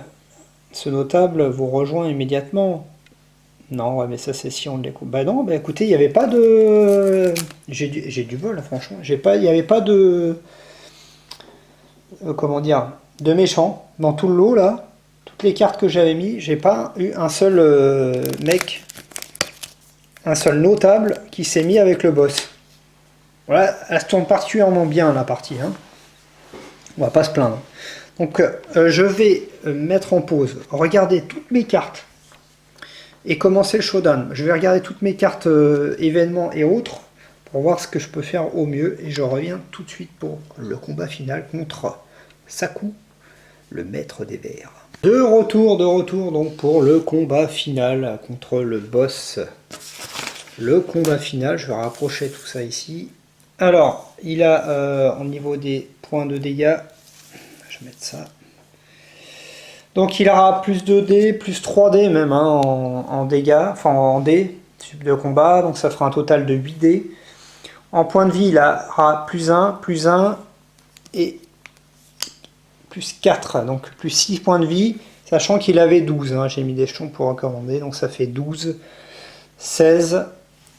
Ce notable vous rejoint immédiatement. Non, ouais, mais ça c'est si on l'écoute. Bah non, bah écoutez, il n'y avait pas de... J'ai du bol, franchement. Il n'y avait pas de... comment dire? De méchant dans tout le lot, là. Toutes les cartes que j'avais mis, j'ai pas eu un seul mec, un seul notable qui s'est mis avec le boss. Voilà, elle se tourne particulièrement bien, la partie. Hein. On va pas se plaindre. Donc, je vais mettre en pause, regarder toutes mes cartes et commencer le showdown. Je vais regarder toutes mes cartes événements et autres pour voir ce que je peux faire au mieux et je reviens tout de suite pour le combat final contre Saku, le maître des vers. De retour donc pour le combat final contre le boss. Le combat final, je vais rapprocher tout ça ici. Alors, il a au niveau des points de dégâts, je vais mettre ça. Donc il aura plus 2D, plus 3D même hein, en dégâts, enfin en D, sub de combat, donc ça fera un total de 8D. En point de vie, il aura plus 1 et plus 4, donc plus 6 points de vie, sachant qu'il avait 12, hein, j'ai mis des jetons pour recommander, donc ça fait 12, 16,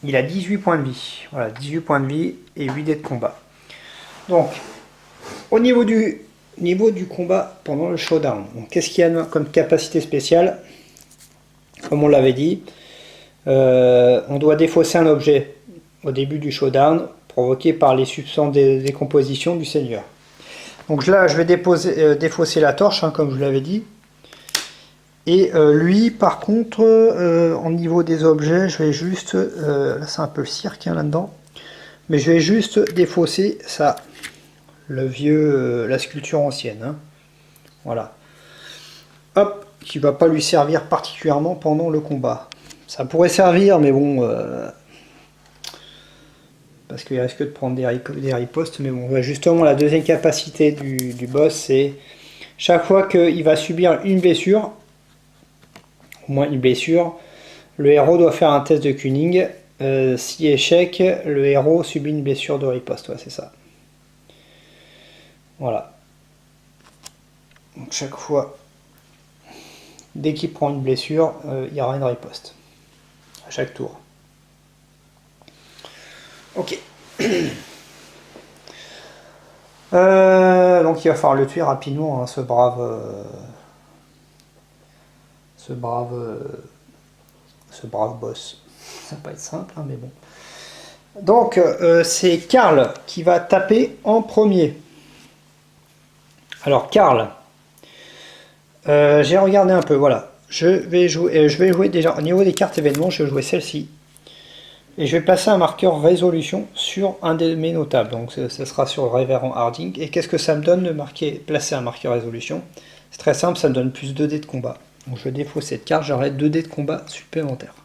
il a 18 points de vie, voilà, 18 points de vie et 8D de combat. Donc, au niveau du combat pendant le showdown. Qu'est-ce qu'il y a comme capacité spéciale? Comme on l'avait dit, on doit défausser un objet au début du showdown provoqué par les substances de décomposition du seigneur. Donc là, je vais défausser la torche, hein, comme je vous l'avais dit. Et lui, par contre, au niveau des objets, je vais juste... là, c'est un peu le cirque hein, là-dedans. Mais je vais juste défausser ça. La sculpture ancienne. Hein. Voilà. Hop, qui va pas lui servir particulièrement pendant le combat. Ça pourrait servir, mais bon... parce qu'il risque de prendre des ripostes, mais bon, justement, la deuxième capacité du boss, c'est chaque fois qu'il va subir une blessure, au moins une blessure, le héros doit faire un test de cunning. Si échec, le héros subit une blessure de riposte. Ouais, c'est ça. Voilà. Donc chaque fois, dès qu'il prend une blessure, il y aura une riposte. À chaque tour. Ok. Donc il va falloir le tuer rapidement, hein, ce brave boss. Ça va pas être simple, hein, mais bon. Donc c'est Karl qui va taper en premier. Alors Karl, j'ai regardé un peu, voilà. Je vais jouer déjà au niveau des cartes événements, je vais jouer celle-ci. Et je vais placer un marqueur résolution sur un de mes notables. Donc ce sera sur le révérend Harding. Et qu'est-ce que ça me donne de placer un marqueur résolution? C'est très simple, ça me donne plus 2D de combat. Donc je défausse cette carte, j'aurai 2D de combat supplémentaire.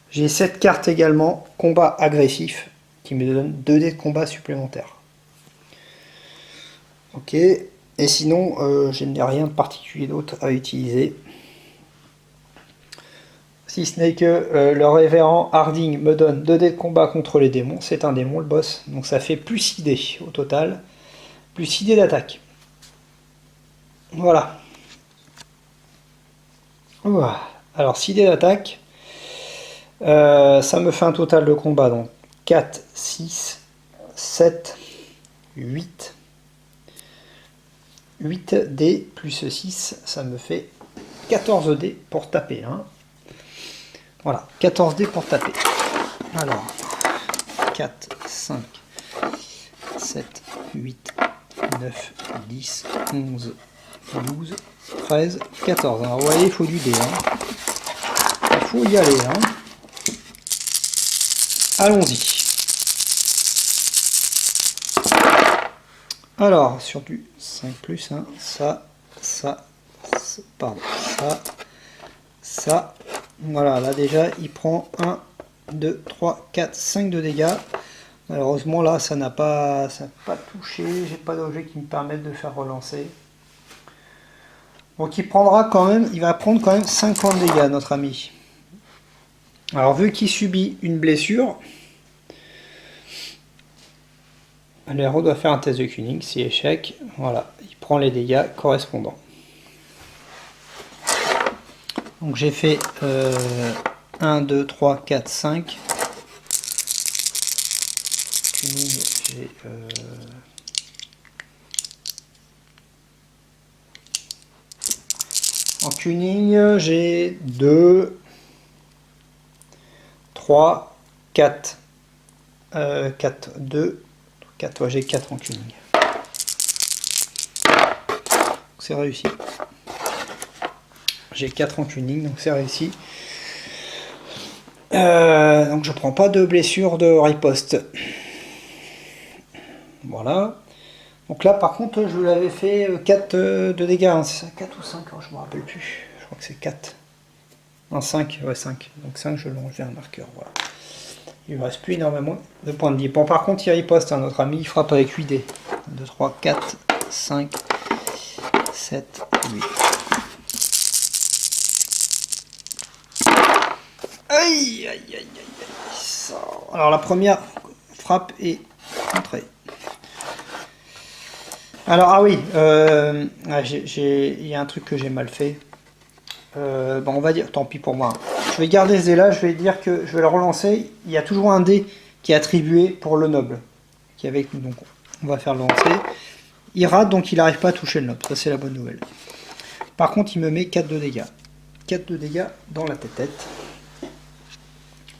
J'ai cette carte également, combat agressif, qui me donne 2D de combat supplémentaire. Ok, et sinon je n'ai rien de particulier d'autre à utiliser. Si ce n'est que le révérend Harding me donne 2D de combat contre les démons. C'est un démon, le boss. Donc ça fait plus 6D au total. Plus 6D d'attaque. Voilà. Alors 6D d'attaque. Ça me fait un total de combat. Donc 4, 6, 7, 8. 8D plus 6. Ça me fait 14D pour taper. Hein. Voilà, 14 dés pour taper. Alors, 4, 5, 7, 8, 9, 10, 11, 12, 13, 14. Alors vous voyez, il faut du dé. Hein. Il faut y aller. Hein. Allons-y. Alors, sur du 5 plus, hein, ça, pardon, ça. Voilà, là déjà, il prend 1, 2, 3, 4, 5 de dégâts. Malheureusement, là, ça n'a pas touché. J'ai pas d'objet qui me permette de faire relancer. Donc, il va prendre quand même 50 dégâts, notre ami. Alors, vu qu'il subit une blessure, le héros doit faire un test de cunning. Si échec, voilà, il prend les dégâts correspondants. Donc j'ai fait 1, 2, 3, 4, 5. Cunning, j'ai... En cunning, j'ai 2, 3, 4. 4, 2, 4, ouais, j'ai 4 en cunning. C'est réussi. J'ai 4 en cunning, donc c'est réussi. Donc je prends pas de blessure de riposte. Voilà. Donc là par contre je l'avais fait 4 de dégâts, hein. C'est ça, 4 ou 5, hein, je me rappelle plus. Je crois que c'est 4. Non 5, ouais 5. Donc 5 je l'enlève un marqueur, voilà. Il ne reste plus énormément de points de vie. Bon par contre il riposte, hein, notre ami il frappe avec 8 dés. 1, 2, 3, 4, 5, 7, 8. Aïe, aïe, aïe, aïe, aïe. Alors la première frappe est contrée. Alors ah oui, il y a un truc que j'ai mal fait. Bon, on va dire, tant pis pour moi. Je vais garder ce dé là, je vais dire que je vais le relancer. Il y a toujours un dé qui est attribué pour le noble qui est avec nous, donc on va faire le lancer. Il rate, donc il n'arrive pas à toucher le noble, ça c'est la bonne nouvelle. Par contre, il me met 4 de dégâts. 4 de dégâts dans la tête.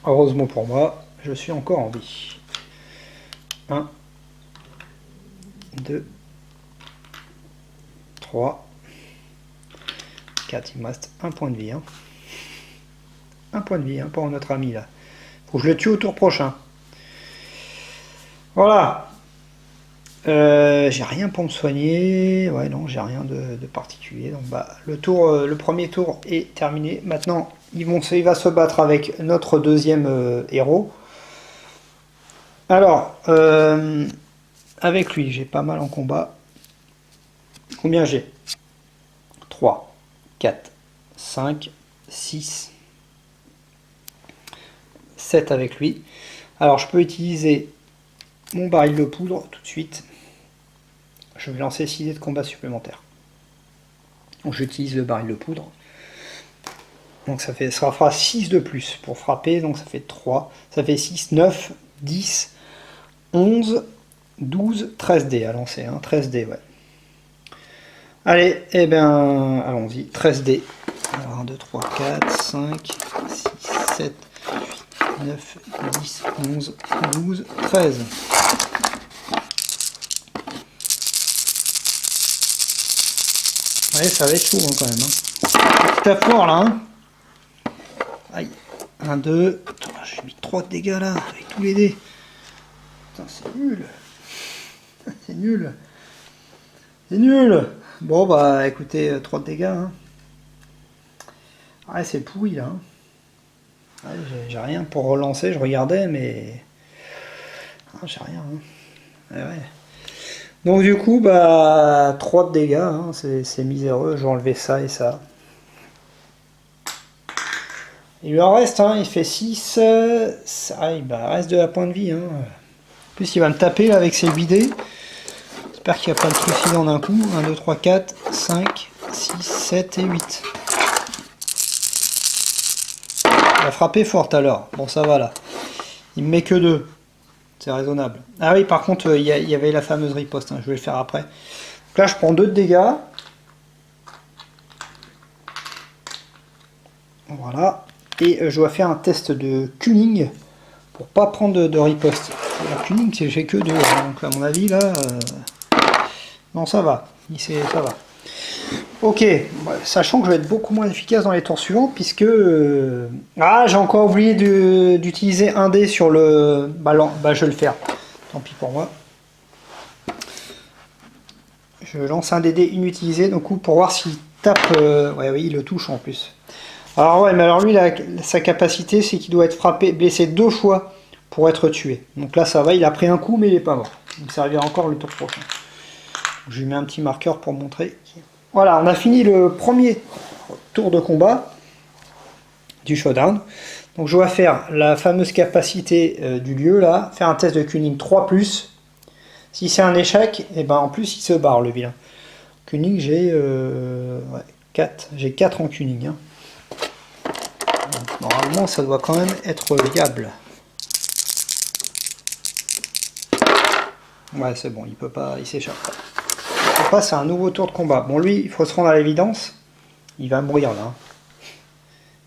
Heureusement pour moi, je suis encore en vie. 1, 2, 3, 4. Il me reste un point de vie. Hein. Un point de vie hein, pour notre ami là. Faut que je le tue au tour prochain. Voilà. J'ai rien pour me soigner. Ouais, non, j'ai rien de particulier. Donc, bah, le premier tour est terminé. Maintenant, il va se battre avec notre deuxième héros. Alors, avec lui, j'ai pas mal en combat. Combien j'ai? 3, 4, 5, 6, 7 avec lui. Alors, je peux utiliser mon baril de poudre tout de suite. Je vais lancer 6 dés de combat supplémentaires. Donc j'utilise le baril de poudre. Donc ça fera 6 de plus pour frapper. Donc ça fait 3. Ça fait 6, 9, 10, 11, 12, 13 dés à lancer. Hein, 13 dés, ouais. Allez, eh bien, allons-y. 13 dés. Alors 1, 2, 3, 4, 5, 6, 7, 8, 9, 10, 11, 12, 13. Ouais, ça va être chaud hein, quand même. Hein. Petit effort là. Hein. Aïe. 1, 2. J'ai mis 3 de dégâts là, avec tous les dés. Putain, c'est nul. C'est nul. C'est nul. Bon, bah écoutez, 3 de dégâts. Hein. Ouais, c'est pourri là. Hein. Ouais, j'ai rien pour relancer, je regardais, mais. Ah, j'ai rien. Hein. Ouais, ouais. Donc du coup, bah 3 de dégâts, hein, c'est miséreux, je vais enlever ça et ça. Il lui en reste, hein, il fait 6, il reste de la point de vie. Hein. En plus il va me taper là, avec ses 8 dés. J'espère qu'il n'y a pas de trucide en un coup. 1, 2, 3, 4, 5, 6, 7 et 8. Il a frappé fort alors, bon ça va là. Il me met que 2. C'est raisonnable. Ah oui, par contre, il y avait la fameuse riposte. Hein, je vais le faire après. Donc là, je prends 2 de dégâts. Voilà. et je dois faire un test de cunning pour pas prendre de riposte. La cunning, j'ai que 2, donc à mon avis là, non ça va, ça va. Ok, sachant que je vais être beaucoup moins efficace dans les tours suivants, puisque... Ah, j'ai encore oublié d'utiliser un dé sur le ballon. Bah, je vais le faire. Tant pis pour moi. Je lance un dé inutilisé, donc pour voir s'il tape... Ouais, oui, il le touche en plus. Alors ouais, mais alors lui, sa capacité, c'est qu'il doit être frappé, blessé 2 fois pour être tué. Donc là, ça va, il a pris un coup, mais il n'est pas mort. Donc ça revient encore le tour prochain. Je lui mets un petit marqueur pour montrer... Voilà, on a fini le premier tour de combat du showdown. Donc je dois faire la fameuse capacité du lieu là, faire un test de cunning 3+. Si c'est un échec, et ben en plus il se barre le vilain. Cunning, j'ai 4. J'ai 4 en cunning. Hein. Donc, normalement ça doit quand même être viable. Ouais, c'est bon, il peut pas, il s'échappe pas. C'est un nouveau tour de combat. Bon, lui, il faut se rendre à l'évidence. Il va mourir là.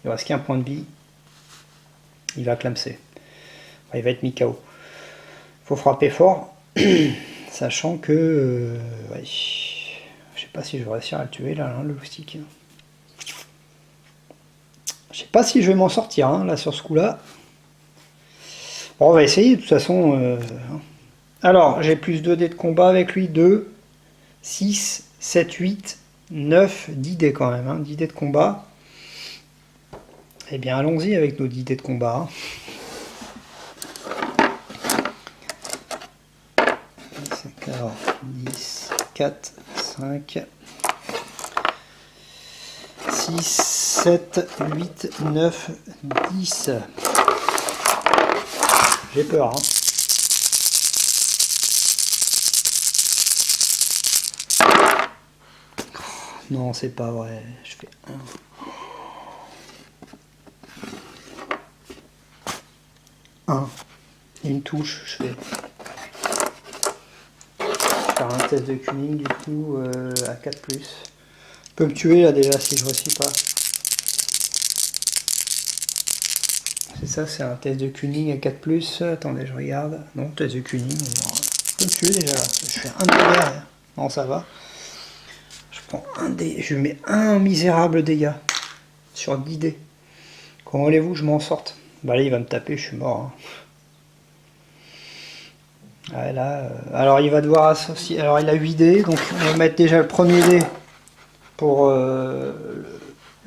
Il reste qu'un point de vie. Il va clamser. Enfin, il va être mis KO. Il faut frapper fort. Sachant que... ouais, je sais pas si je vais réussir à le tuer là, hein, le stick. Je sais pas si je vais m'en sortir hein, là sur ce coup là. Bon, on va essayer de toute façon. Alors, j'ai plus 2 dés de combat avec lui. 2, 6, 7, 8, 9, 10 dés quand même, hein, 10 dés de combat. Eh bien, allons-y avec nos 10 dés de combat. Alors, 10, 4, 5, 6, 7, 8, 9, 10. J'ai peur, hein. Non, c'est pas vrai. Je fais 1. Une touche, je fais. Faire un test de cunning du coup à 4+. Peut me tuer là déjà si je réussis pas. C'est ça, c'est un test de cunning à 4+. Attendez, je regarde. Non, test de cunning. Peut me tuer déjà là. Je fais un dé derrière. Non, ça va. Je prends un dé. Je mets un misérable dégât sur 10 dés. Comment voulez-vous que je m'en sorte? Bah là, il va me taper, je suis mort. Hein. Ouais, là, alors il va devoir associer. Alors il a 8 dés, donc on va mettre déjà le premier dé pour le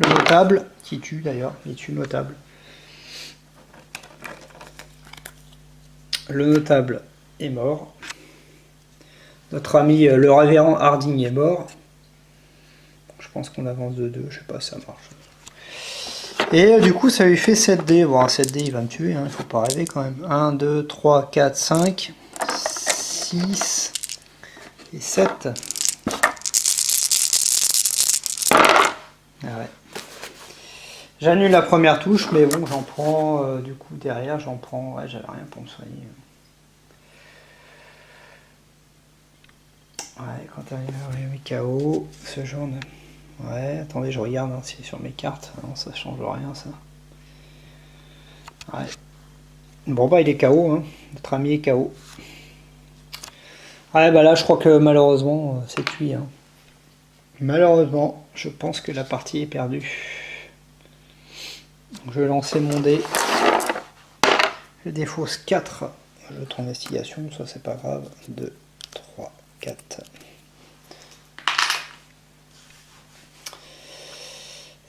notable, qui tue d'ailleurs, il tue le notable. Le notable est mort. Notre ami le révérend Harding est mort. Je pense qu'on avance de 2, je sais pas si ça marche. Et du coup ça lui fait 7 dés. Bon, 7 dés il va me tuer, hein, il faut pas rêver quand même. 1, 2, 3, 4, 5, 6 et 7. Ah ouais. J'annule la première touche, mais bon, j'en prends du coup derrière, j'en prends. Ouais, j'avais rien pour me soigner. Ouais, quand t'arrives à KO, ce genre de. Ouais, attendez, je regarde hein, si c'est sur mes cartes. Non, ça change rien, ça. Ouais. Bon, bah, il est KO, hein. Notre ami est KO. Ouais, bah là, je crois que malheureusement, c'est cuit. Hein. Malheureusement, je pense que la partie est perdue. Donc, je vais lancer mon dé. Je défausse 4 jetons d'investigation, ça c'est pas grave. 2, 3, 4.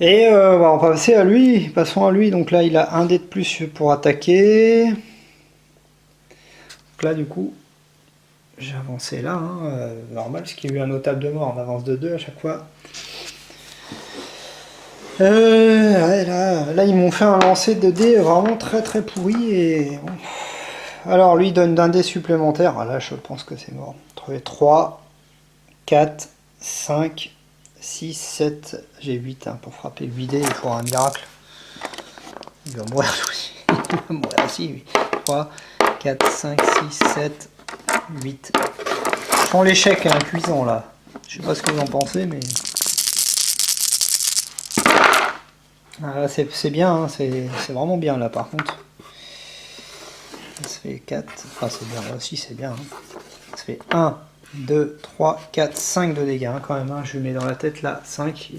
Et on va passer à lui, passons à lui, donc là il a un dé de plus pour attaquer. Donc là du coup, j'ai avancé là, hein, normal, parce qu'il y a eu un notable de mort, on avance de 2 à chaque fois. Ouais, là ils m'ont fait un lancer de dés vraiment très très pourri. Et... Bon. Alors lui il donne d'un dé supplémentaire, ah, là je pense que c'est mort. 3, 4, 5... 6, 7, j'ai 8 hein, pour frapper 8 dés, il faut un miracle. Il va mourir aussi. Il va mourir aussi, oui. 3, 4, 5, 6, 7, 8. Je prends l'échec à un cuisant là. Je sais pas ce que vous en pensez, mais. Ah, c'est bien, hein, c'est vraiment bien là par contre. Ça fait 4, enfin c'est bien, là aussi c'est bien. Hein. Ça fait 1, 2, 3, 4, 5 de dégâts hein, quand même. Hein. Je lui mets dans la tête là 5.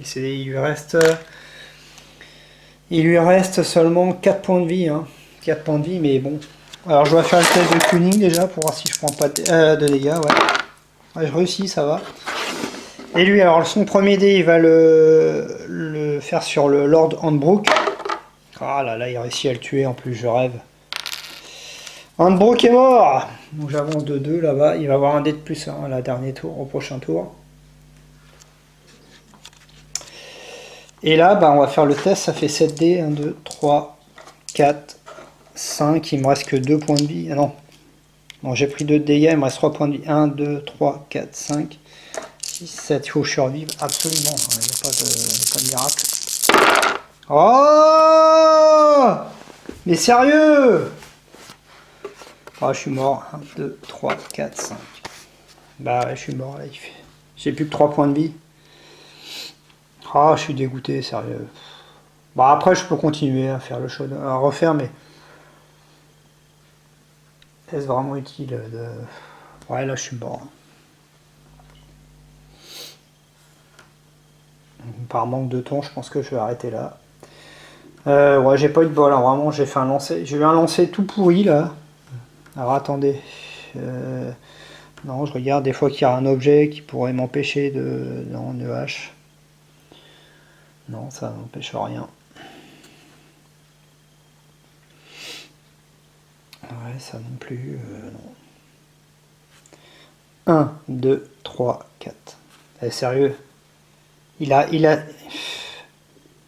Il lui reste seulement 4 points de vie. Hein. 4 points de vie, mais bon. Alors je dois faire le test de tuning déjà pour voir si je prends pas de dégâts. Ouais. Ouais, je réussis, ça va. Et lui, alors son premier dé, il va le faire sur le Lord Handbrook. Ah là là, il réussit à le tuer en plus, je rêve. Handbrook est mort. Donc j'avance de 2 là-bas. Il va avoir un dé de plus à la dernier tour, au prochain tour. Et là, bah, on va faire le test. Ça fait 7 dés. 1, 2, 3, 4, 5. Il me reste que 2 points de vie. Ah non. Bon, j'ai pris 2 de dégâts. Il me reste 3 points de vie. 1, 2, 3, 4, 5, 6, 7. Il faut survivre absolument. Il n'y a pas de miracle. Oh! Mais sérieux! Ah, je suis mort. 1, 2, 3, 4, 5. Bah ouais, je suis mort là. J'ai plus que 3 points de vie. Ah, je suis dégoûté, sérieux. Bah après, je peux continuer à faire le show, à refaire, mais est-ce vraiment utile de... Ouais, là, je suis mort. Par manque de temps, je pense que je vais arrêter là. Ouais, j'ai pas eu de bol, hein. Vraiment, j'ai fait un lancer. J'ai eu un lancer tout pourri là. Alors attendez. Non, je regarde des fois qu'il y a un objet qui pourrait m'empêcher de. Non, EH. Non, ça n'empêche rien. Ouais, ça non plus. Non. 1, 2, 3, 4. Sérieux. Il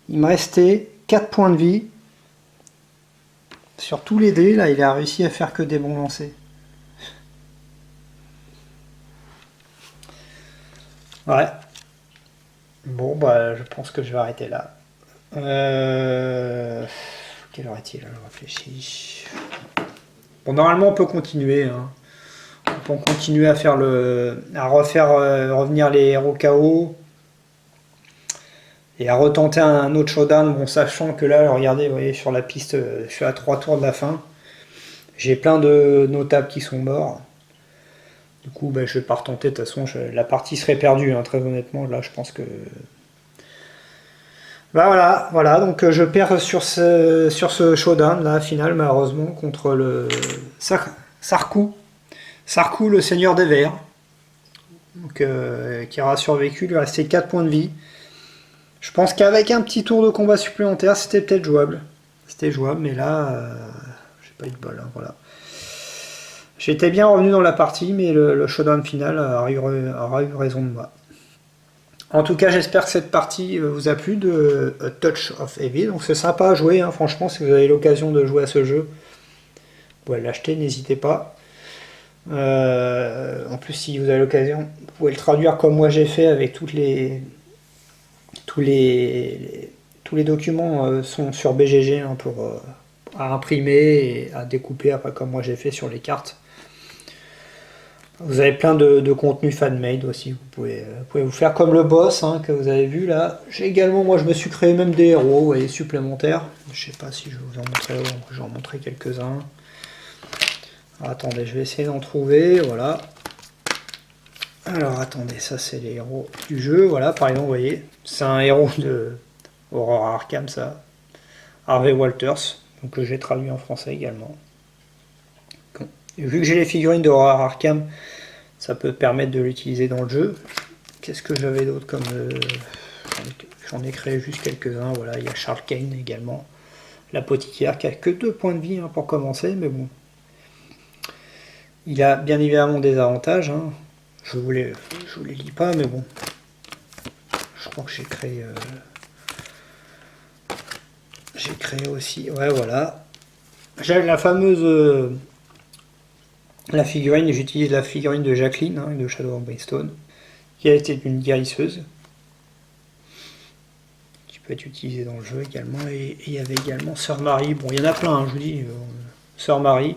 me restait 4 points de vie. Sur tous les dés, là, il a réussi à faire que des bons lancers. Ouais. Bon, bah, je pense que je vais arrêter là. Quelle heure est-il? Je réfléchis. Bon, normalement, on peut continuer. Hein. On peut continuer à faire à refaire revenir les héros KO. Et à retenter un autre showdown, bon, sachant que là, regardez, vous voyez, sur la piste, je suis à 3 tours de la fin. J'ai plein de notables qui sont morts. Du coup, bah, je vais pas retenter, de toute façon, la partie serait perdue, hein, très honnêtement. Là, je pense que... Bah voilà, donc je perds sur ce showdown, là, final, malheureusement, contre le Sarkou. Sarkou, le seigneur des vers. Donc, qui aura survécu, il lui restait 4 points de vie. Je pense qu'avec un petit tour de combat supplémentaire, c'était peut-être jouable. C'était jouable, mais là, j'ai pas eu de bol. Hein, voilà. J'étais bien revenu dans la partie, mais le showdown final aura eu raison de moi. En tout cas, j'espère que cette partie vous a plu de A Touch of Evil. Donc c'est sympa à jouer, hein, franchement, si vous avez l'occasion de jouer à ce jeu, vous pouvez l'acheter, n'hésitez pas. En plus, si vous avez l'occasion, vous pouvez le traduire comme moi j'ai fait avec tous les documents sont sur BGG hein, à imprimer et à découper après comme moi j'ai fait sur les cartes. Vous avez plein de contenu fan-made aussi, vous pouvez vous faire comme le boss hein, que vous avez vu là. J'ai également, moi je me suis créé même des héros vous voyez, supplémentaires. Je sais pas si je vais vous en montrer, je vais en montrer quelques-uns. Attendez, je vais essayer d'en trouver, voilà. Alors attendez, ça c'est les héros du jeu, voilà par exemple, vous voyez, c'est un héros de Aurora Arkham ça, Harvey Walters, donc que j'ai traduit en français également. Et vu que j'ai les figurines d'Aurora Arkham, ça peut permettre de l'utiliser dans le jeu. Qu'est-ce que j'avais d'autre comme... j'en ai créé juste quelques-uns, voilà, il y a Charles Kane également, l'apothicaire qui a que 2 points de vie hein, pour commencer, mais bon. Il a bien évidemment des avantages, hein. Je vous les lis pas, mais bon. Je crois que j'ai créé aussi, ouais voilà. J'ai la fameuse... la figurine, j'utilise la figurine de Jacqueline, hein, de Shadow of Brimstone, qui a été une guérisseuse, qui peut être utilisée dans le jeu également, et il y avait également Sœur Marie, bon il y en a plein, hein, je vous dis, Sœur Marie,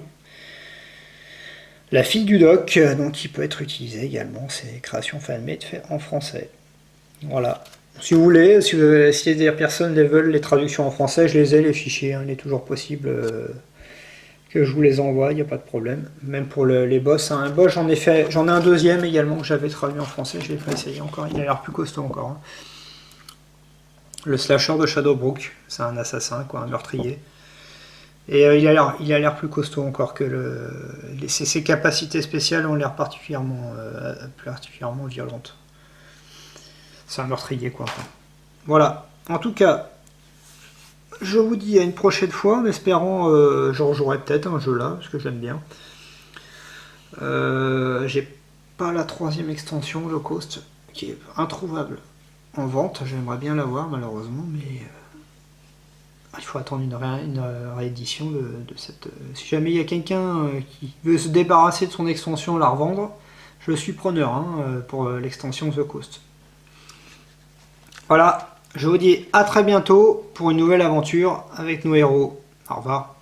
la fille du doc, donc qui peut être utilisée également, c'est création fan-made fait en français. Voilà. Si vous voulez, si des personnes les veulent, les traductions en français, je les ai, les fichiers, hein, il est toujours possible que je vous les envoie, il n'y a pas de problème. Même pour les boss, hein. Un boss, j'en ai un deuxième également que j'avais traduit en français, je l'ai pas essayé encore, il a l'air plus costaud encore. Hein. Le slasher de Shadowbrook, c'est un assassin, quoi, un meurtrier. Et il a l'air plus costaud encore que ses capacités spéciales ont l'air particulièrement violentes. C'est un meurtrier, quoi. Enfin. Voilà. En tout cas, je vous dis à une prochaine fois, en espérant, je rejouerai peut-être un jeu là, parce que j'aime bien. J'ai pas la 3e extension, Low Cost, qui est introuvable en vente. J'aimerais bien l'avoir, malheureusement, mais il faut attendre une réédition de cette... Si jamais il y a quelqu'un qui veut se débarrasser de son extension, la revendre, je suis preneur hein, pour l'extension The Coast. Voilà, je vous dis à très bientôt pour une nouvelle aventure avec nos héros. Au revoir.